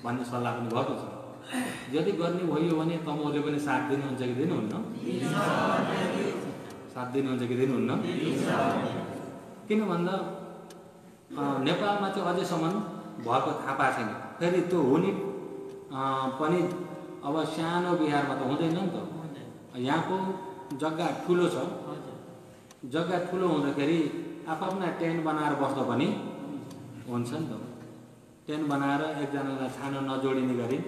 भन्ने सल्लाह पनि भएको छ यदि गर्ने भयो भने तमोले पनि साथ दिनुहुन्छ कि दिनुहुन्न साथ दिनुहुन्छ कि दिनुहुन्न किन भन्दा नेपालमा चाहिँ अझैसम्म भएको थाहा पाएको छैन फेरि त्यो हुने पनि अब सानो बिहारमा त हुँदैन नि त यहाँको जग्गा ठुलो छ जग्गा ठुलो हुँदाखेरि आफ्ना टेन्ट बनाएर बस्दा पनि हुन्छ नि त टेन्ट बनाएर एकजनालाई छानो नजोडिने गरी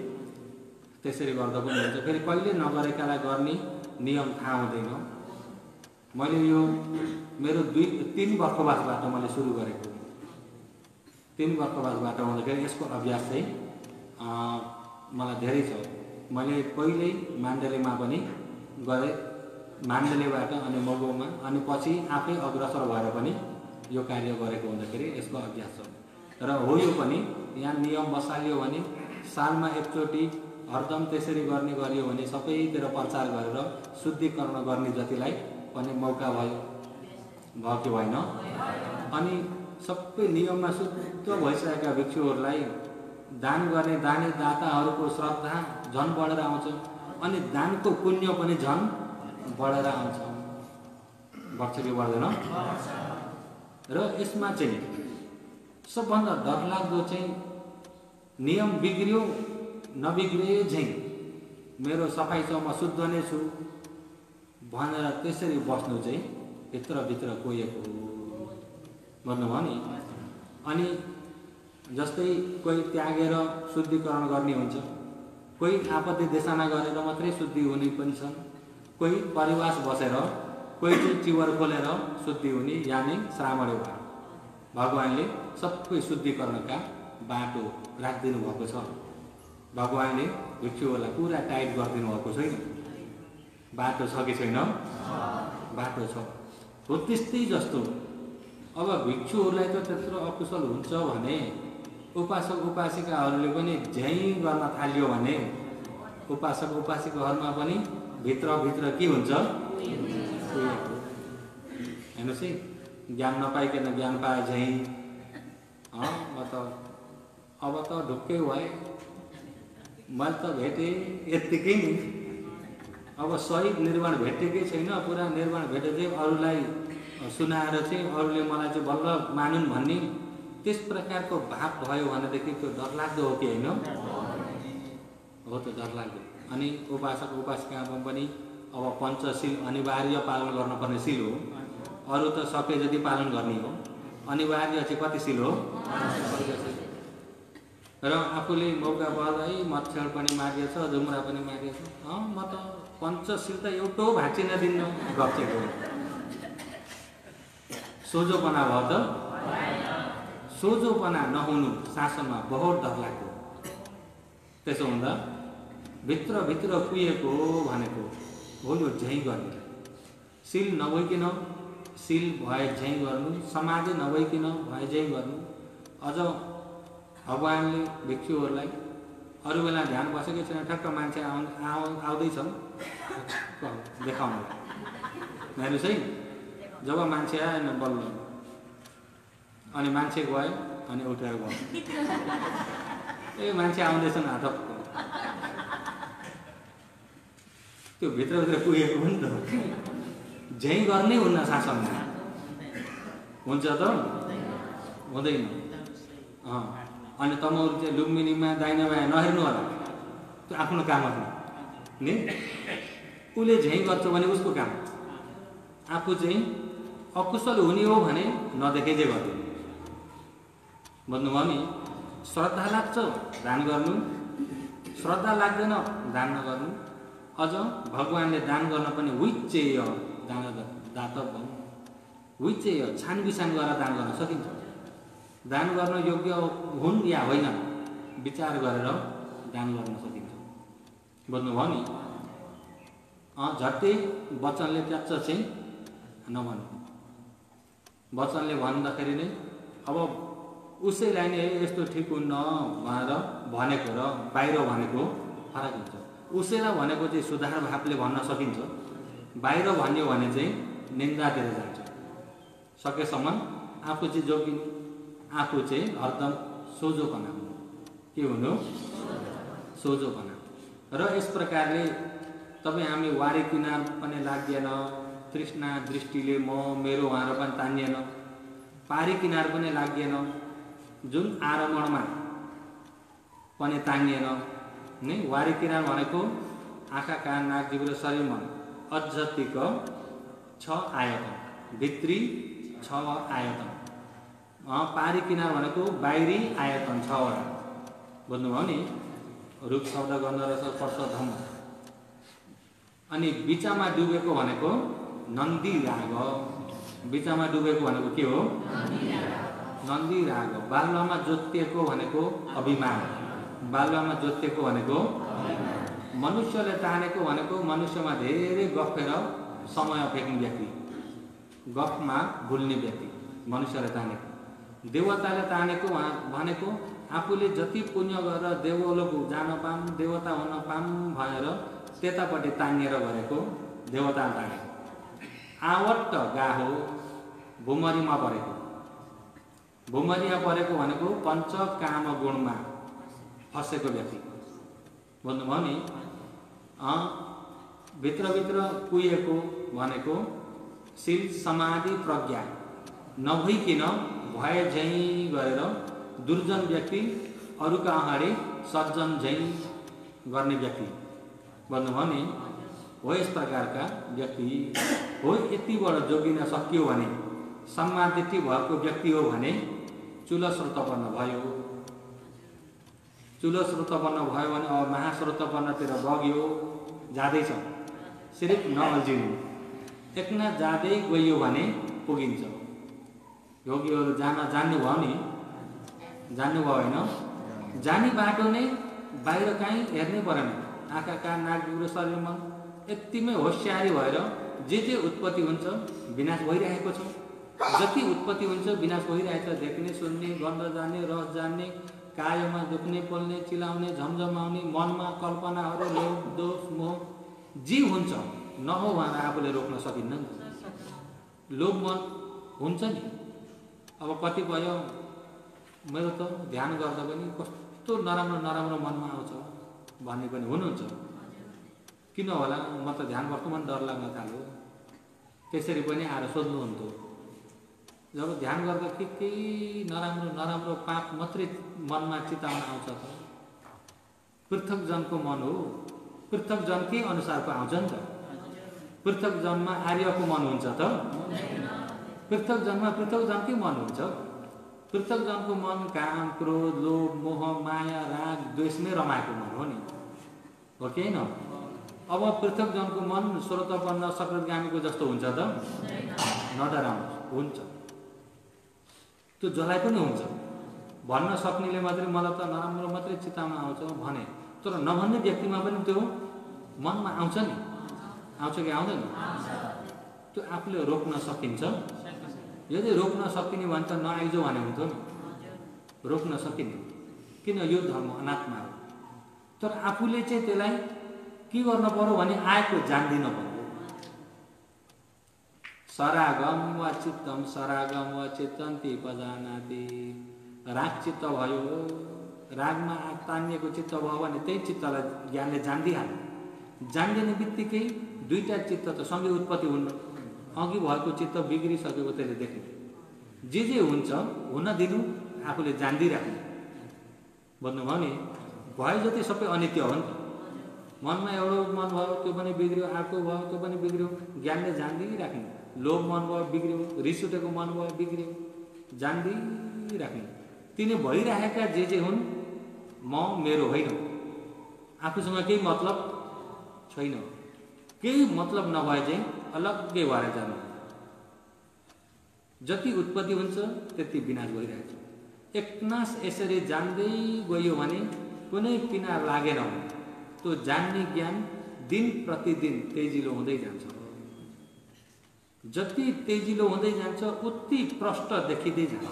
त्यसरी गर्दा पनि हुन्छ फेरि कहिले नगरेकालाई गर्ने नियम थाहा हुँदैन मैले यो मेरो 3 वर्षवासबाट मैले सुरु गरेको 3 वर्षवासबाट हुँदाखेरि यसको अभ्यास चाहिँ मलाई धेरै छ मैले पहिल्यै माण्डलेमा पनि गरेँ माण्डलेबाट अनि मगौमा अनि पछि आफै अग्रसर भएर पनि यो कार्य गरेको हुँदाखेरि यसको अभ्यास छ र हो यो पनि यहाँ नियम बसालियो भने सालमा एकचोटि हरदम त्यसरी गर्ने गरियो भने सबैतिर प्रचार गरेर शुद्धिकरण गर्ने जतिलाई पनि मौका भयो कि भएन अनि सबै नियममा शुद्ध भइसकेका भिक्षुहरूलाई दान गर्ने दानी दाताहरूको श्रद्धा झन बढेर आउँछ अनि दानको पुण्य पनि झन बढेर आउँछ बढ्छ कि बढ्दैन र यसमा चाहिँ सबभन्दा डरलाग्दो चाहिँ नियम बिग्रियो नबिग्रिए झैँ मेरो सफाइ छ म शुद्ध नै छु भनेर त्यसरी बस्नु चाहिँ भित्र कोहिएको भन्नुभयो नि अनि जस्तै कोही त्यागेर शुद्धिकरण गर्ने हुन्छ कोही आपत्ति देशना गरेर मात्रै शुद्धि हुने पनि छन् कोही परिवास बसेर कोही चाहिँ चिवर खोलेर शुद्धि हुने यानि श्रावणी भयो भगवानले सबै शुद्धिकरणका बाटो राखिदिनु भएको छ भगवानले भिक्षुहरूलाई पुरा टाइट गरिदिनु भएको छैन बाटो छ कि छैन बाटो छ हो त्यस्तै जस्तो अब भिक्षुहरूलाई त त्यत्रो अकुशल हुन्छ भने उपासक उपासिकाहरूले पनि झ्याइ गर्न थाल्यो भने उपासक उपासिकाहरूमा पनि भित्र के हुन्छ हेर्नुहोस् है ज्ञान नपाइकन ज्ञान पाए झैँ अब त ढुक्कै भए मैले त भेटेँ यत्तिकै नि अब सही निर्माण भेटेकै छैन पुरा निर्माण भेटे चाहिँ अरूलाई सुनाएर चाहिँ अरूले मलाई चाहिँ बल्ल मानुन् भन्ने त्यस प्रकारको भाव भयो भनेदेखि त्यो डरलाग्दो हो कि होइन हो त डरलाग्दो अनि उपासक उपासिकामा पनि अब पञ्चशील अनिवार्य पालन गर्नुपर्ने शील हो अरू त सके जति पालन गर्ने हो अनिवार्य चाहिँ कति शील हो र आफूले मौका पाउँदा मच्छर पनि मारिएछ जुम्रा पनि मारिएछ म त पञ्चशील त एउटो भाँचिन दिन्न गप्चेको सोझोपना भयो त सोझोपना नहुनु शासनमा बहुत डर लाग्यो त्यसो हुँदा भित्र कुहिएको भनेको हो यो झैँ गर्ने शील नभइकन शील भए झैँ गर्नु समाजै नभइकन भए झैँ गर्नु अझ भगवानले भिक्षुहरूलाई अरू बेला ध्यान बसेकै छैन ठक्क मान्छे आउँदैछन् देखाउनु हेर्नुहोस् है, जब मान्छे आएन बल्ल अनि मान्छे गयो अनि उठेर गयो, ए मान्छे आउँदैछ नाटक, त्यो भित्रभित्र पुगेको पनि त झै गर्नै हुन्न शासनमा, हुन्छ त हुँदैन। अनि तपाईँहरू चाहिँ लुम्बिनीमा दाइना बायाँ नहेर्नु होला, त्यो आफ्नो काम हो नि। उसले झै गर्छ भने उसको काम, आफू चाहिँ अकुशल हुने हो भने नदेखे जे गर्नु, बुझ्नुभयो नि। श्रद्धा लाग्छ दान गर्नु, श्रद्धा लाग्दैन दान नगर्नु। अझ भगवानले दान गर्न पनि विचेय दान दातव्य, विचेय छानबिछान गरेर दान गर्न सकिन्छ। दान गर्न योग्य हुन् या होइन विचार गरेर दान गर्न सकिन्छ, बुझ्नुभयो नि। झट्टै वचनले ट्याच्च चाहिँ नभन्नु, वचनले भन्दाखेरि नै अब उसैलाई नै यस्तो ठिक हुन्न भनेर भनेको र बाहिर भनेको फरक हुन्छ। उसैलाई भनेको चाहिँ सुधार भावले भन्न सकिन्छ, बाहिर भन्यो भने चाहिँ निन्दातिर जान्छ। सकेसम्म आफू चाहिँ जोगिनु, आफू चाहिँ हरदम सोझोपना हुनु, के हुनु सोझोपना। र यस प्रकारले तपाईँ हामी वारी किनार पनि लाग्दैन, तृष्णा दृष्टिले म मेरो उहाँहरू पनि तानिएन, पारी किनार पनि लाग्दैन, जुन आरमणमा पनि तानिएन नै। वारी किनार भनेको आँखा कान नाक जिब्रो शरीर मन अझतिक 6 आयतन, भित्री 6 आयतन। पारी किनार भनेको बाहिरी आयतन 6वटा, बुझ्नुभयो नि। रूप शब्द गन्ध रस स्पर्श धम्म। अनि बिचमा डुबेको भनेको नन्दी राग, बिचमा डुबेको भनेको के हो नन्दी राग। बालुवामा जोतिएको भनेको अभिमान, बालुवामा जोतिएको भनेको मनुष्यले तानेको भनेको मनुष्यमा धेरै गफेर समय फ्याँक्ने व्यक्ति, गफमा भुल्ने व्यक्ति मनुष्यले तानेको। देवताले तानेको भनेको आफूले जति पुण्य गरेर देवलोक जान पाऊँ, देवता हुन पाऊँ भनेर त्यतापट्टि तानिएर गरेको देवता तानेको। आवट्ट गाहो भुमरीमा परेको, भुमरीमा परेको भनेको पञ्चकाम गुणमा फसेको व्यक्ति, बुझ्नुभयो नि। भित्रभित्र कुहिएको भनेको शील समाधि प्रज्ञा नभइकन भए झै गरेर दुर्जन व्यक्ति, अरूका अगाडि सज्जन झै गर्ने व्यक्ति, बुझ्नुभयो नि। हो यस प्रकारका व्यक्ति हो। यतिबाट जोगिन सकियो भने, सम्मादित भएको व्यक्ति हो भने चुलस्रोतपन्न भयो, चुलस्रोतपन्न भयो भने अब महास्रोतपन्नतिर बग्यो, जाँदैछ। सिर्फ नअल्झिनु, एकना जाँदै गयो भने पुगिन्छ। योगीहरू जान्नुभयो नि, जान्नुभयो होइन, जाने बाटो नै बाहिर कहीँ हेर्नै परेन, आँखा कान नाक जिब्रो शरीर मन यतिमै होसियारी भएर जे उत्पत्ति हुन्छ विनाश भइरहेको छ। जति उत्पत्ति हुन्छ विनाश भइरहेको छ, देख्ने सुन्ने गन्ध जान्ने रस जान्ने, कायमा दुख्ने पोल्ने चिलाउने झमझमाउने, मनमा कल्पनाहरू लोभ दोष मोह जी हुन्छ नहो भनेर आफूले रोक्न सकिन्न नि। लोभ मन हुन्छ नि। अब कतिपय मेरो त ध्यान गर्दा पनि कस्तो नराम्रो नराम्रो मनमा आउँछ भन्ने पनि हुनुहुन्छ। किन होला, म त ध्यान गर्छु मन डर लाग्न थाल्यो, त्यसरी पनि आएर सोध्नुहुन्थ्यो। जब ध्यान गर्दा के नराम्रो नराम्रो पाप मात्रै मनमा चिताउन आउँछ त पृथक जनको मन हो, पृथक जन के अनुसारको आउँछ नि त। पृथक जनमा आर्यको मन हुन्छ त, पृथक जनमा पृथक जनकै मन हुन्छ। पृथक जनको मन काम क्रोध लोभ मोह माया राग द्वेषमै रमाएको मन हो नि, हो कि होइन। अब पृथक जनको मन स्रोतपन्न सकृतगामीको जस्तो हुन्छ त, नडराउनु हुन्छ। त्यो जसलाई पनि हुन्छ, भन्न सक्नेले मात्रै मलाई त नराम्रो मात्रै चित्तमा आउँछ भने, तर नभन्ने व्यक्तिमा पनि त्यो मनमा आउँछ नि, आउँछ कि आउँदैन। त्यो आफूले रोक्न सकिन्छ। यदि रोक्न सकिने भने त नआइजो भने हुन्थ्यो नि, रोक्न सकिन्न। किन, यो धर्म अनात्मा हो। तर आफूले चाहिँ त्यसलाई के गर्न पर्यो भने आएको जान्दिन पर्यो। सरागम वा चित्तम सरागम वा चित्तन्ति पजानाति। राग चित्त भयो, रागमा तानिएको चित्त भयो भने त्यही चित्तलाई ज्ञानले जान्दिहाल्यो। जान्दिने बित्तिकै दुईटा चित्त त सँगै उत्पत्ति हुन्न। अघि भएको चित्त बिग्रिसकेको त्यसले देख्ने। जे हुन्छ हुन दिनु, आफूले जान्दिराख्नु। भन्नुभयो नि, भयो जति सबै अनित्य हो नि त। मनमा एउटा मन भयो त्यो पनि बिग्रियो, अर्को भयो त्यो पनि बिग्रियो, ज्ञानले जान्दिराख्नु। लोभ मन भयो बिग्रियो, रिस उठेको मन भयो बिग्रियो, जान्दिराख्नु। तिनी भइरहेका जे हुन् म मेरो होइन, आफूसँग केही मतलब छैन। केही मतलब नभए चाहिँ अलग्गै भएर जानु। जति उत्पत्ति हुन्छ त्यति विनाश भइरहेछ। एकनास यसरी जान्दै गयो भने कुनै किनार लागेन। त्यो जान्ने ज्ञान दिन प्रतिदिन तेजिलो हुँदै जान्छ। जति तेजिलो हुँदै जान्छ उति प्रष्ट देखिँदै जान्छ।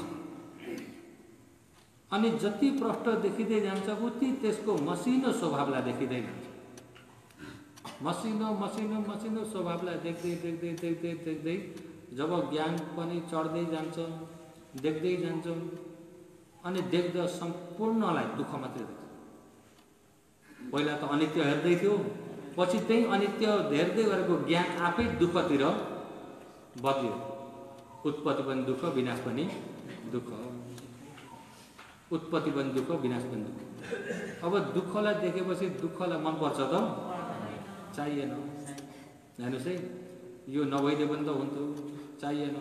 अनि जति प्रष्ट देखिँदै जान्छ उति त्यसको मसिनो स्वभावलाई देखिँदै जान्छ। मसिनो मसिनो मसिनो स्वभावलाई देख्दै देख्दै देख्दै देख्दै जब ज्ञान पनि चढ्दै जान्छ, देख्दै जान्छ, अनि देख्दा सम्पूर्णलाई दुःख मात्रै देख्छ। पहिला त अनित्य हेर्दै थियो, पछि त्यही अनित्य हेर्दै गरेको ज्ञान आफै दुःखतिर बदल्यो। उत्पत्ति पनि दुःख, विनाश पनि दुःख। उत्पत्ति पनि दुःख, विनाश पनि दुःख। अब दुःखलाई देखेपछि दुःखलाई मनपर्छ त? चाहिएन। हेर्नुहोस् है, यो नभइदिए पनि त हुन्थ्यो, चाहिएन।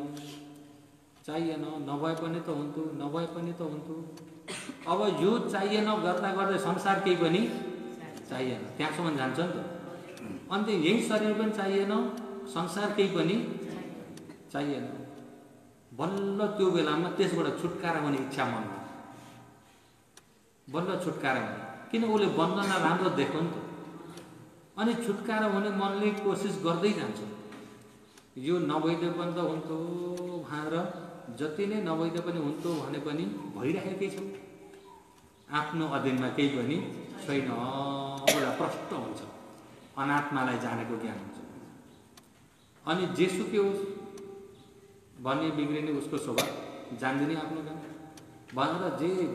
चाहिएन, नभए पनि त हुन्थ्यो, नभए पनि त हुन्थ्यो। अब यो चाहिएन गर्दा गर्दै संसार केही पनि चाहिएन, त्यहाँसम्म जान्छ नि त। अन्त यही शरीर पनि चाहिएन, संसार केही पनि चाहिएन। बल्ल त्यो बेलामा त्यसबाट छुटकारा हुने इच्छा मनमा, बल्ल छुटकारा हुने। किन उसले बन्धन राम्रो देख्यो नि त। अनि छुटकारा हुने मनले कोसिस गर्दै जान्छ। यो नभइदिए पनि त हुन्थ्यो भनेर जति नै नभइदिए पनि हुन्थ्यो भने पनि भइरहेकै छ। आफ्नो अधीनमा केही पनि छैन, एउटा प्रष्ट हुन्छ। अनात्मालाई जानेको ज्ञान हुन्छ। अनि जेसुकै होस् भन्ने बिग्रिने उसको स्वभाव, जान्दिने आफ्नो काम भनेर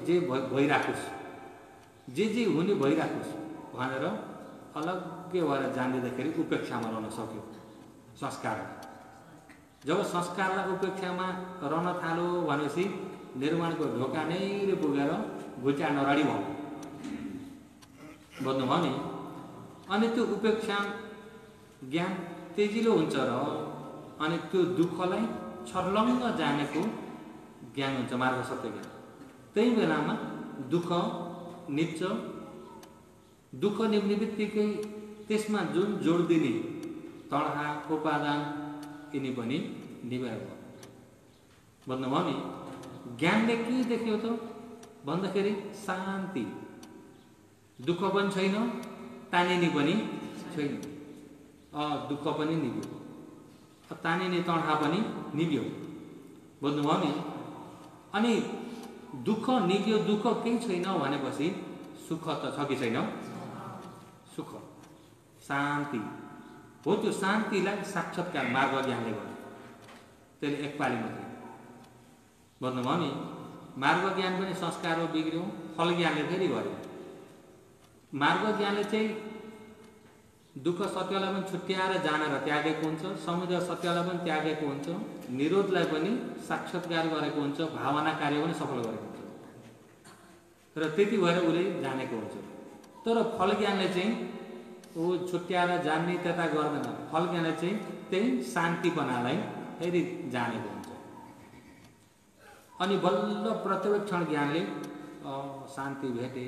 जे भइराखोस्, जे हुने भइराखोस् भनेर अलग्गै भएर जान्दिँदाखेरि उपेक्षामा रहन सक्यो संस्कार। जब संस्कारलाई उपेक्षामा रहन थाल्यो भनेपछि निर्माणको ढोका नै पुगेर घुच्चा नरडी भयो। भन्नुभयो नि। अनि त्यो उपेक्षा ज्ञान तेजिलो हुन्छ र अनि त्यो दुःखलाई छर्लङ्ग जानेको ज्ञान हुन्छ, मार्ग सत्य ज्ञान। त्यही बेलामा दुःख निप्छ। दुःख निप्ने बित्तिकै त्यसमा जुन जोड दिने तडहा उपादान यिनी पनि निभेर भयो। भन्नुभयो नि, ज्ञानले के देख्यो त भन्दाखेरि शान्ति। दुःख पनि छैन, तानिने पनि छैन। दुःख पनि निभ्यो, तानिने तडहा पनि निभ्यो। भन्नुभयो नि। अनि दुःख निभ्यो, दुःख केही छैन भनेपछि सुख त छ कि छैन? सुख, शान्ति हो। त्यो शान्तिलाई साक्षात्कार मार्ग ज्ञानले गर्यो। त्यसले एकपाली मात्रै। भन्नुभयो नि, मार्ग ज्ञान पनि संस्कार बिग्रियो, फल ज्ञानले फेरि गर्यो। मार्ग ज्ञानले चाहिँ दुःख सत्यलाई पनि छुट्याएर जानेर त्यागेको हुन्छ, समुद्र सत्यलाई पनि त्यागेको हुन्छ, निरोधलाई पनि साक्षात्कार गरेको हुन्छ, भावना कार्य पनि सफल गरेको हुन्छ र त्यति भएर उसले जानेको हुन्छ। तर फल ज्ञानले चाहिँ ऊ छुट्याएर जान्ने त्यता गर्दैन। फल ज्ञानले चाहिँ त्यही शान्तिपनालाई फेरि जानेको हुन्छ। अनि बल्ल प्रत्येक क्षण ज्ञानले शान्ति भेटे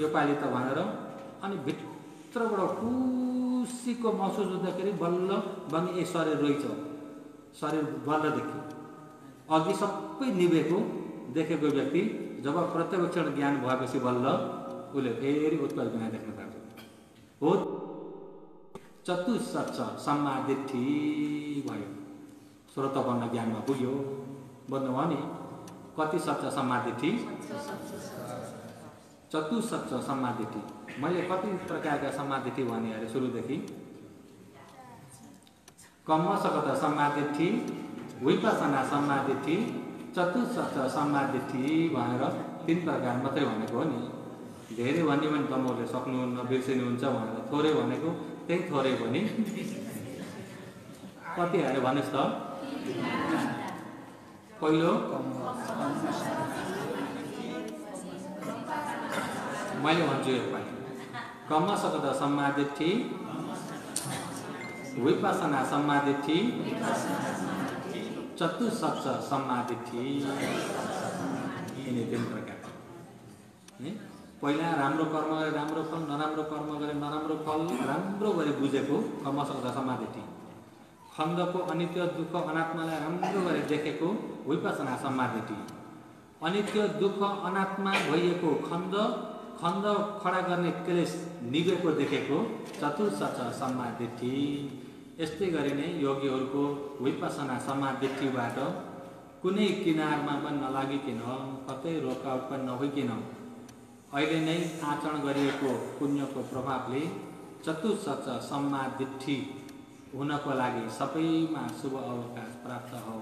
यो पालि त भनेर अनि भित्रबाट खुसीको महसुस हुँदाखेरि बल्ल बन्ने ए शरीर रहेछ, शरीर बल्ल देख्यो। अघि सबै निभेको देखेको व्यक्ति जब प्रत्येक क्षण ज्ञान भएपछि बल्ल उसले फेरि उत्पत्ति बिना देख्न थाल्छ। हो, चतुसच्च सम्मादिठी भयो, श्रोतपन्न ज्ञानमा पुग्यो। भन्नुभयो नि, कति सच्च सम्मादिठी? चतुसच्च सम्मादिठी। मैले कति प्रकारका सम्मादिठी भने अरे सुरुदेखि कम्मसकत सम्मादिठी, विपसना सम्मादिठी, चतुसच सम्मादिठी भनेर 3 प्रकार मात्रै भनेको हो नि। धेरै भन्यो भने तपाईँहरूले सक्नुहुन्न, बिर्सिनुहुन्छ भनेर थोरै भनेको त्यही थोरै पनि कति हाल्यो भन्नुहोस् त। पहिलो मैले भन्छु एकपल्ट, कम्मसकत सम्मादिठी, विपसना सम्मादिठी, चतुसच सम्मादिठी, यिनी 3 प्रकार। पहिला राम्रो कर्म गरे राम्रो फल, नराम्रो कर्म गरे नराम्रो फल, राम्रो गरी बुझेको कम्मसकत सम्मादिठी। खण्डको अनित्य दुःख अनात्मालाई राम्रो गरी देखेको विपसना सम्मादिठी। अनित्य दुःख अनात्मा भइएको खण्ड खडा गर्ने क्लेश निगेको देखेको चतुसच सम्मादिठी। यस्तै गरी नै योगीहरूको विपसना सम्मादिठीबाट कुनै किनारमा पनि नलागिकन, कतै रोकावट पनि नभइकन अहिले नै आचरण गरिएको पुण्यको प्रभावले चतुसच सम्मादिठी हुनको लागि सबैमा शुभ अवकाश प्राप्त हो।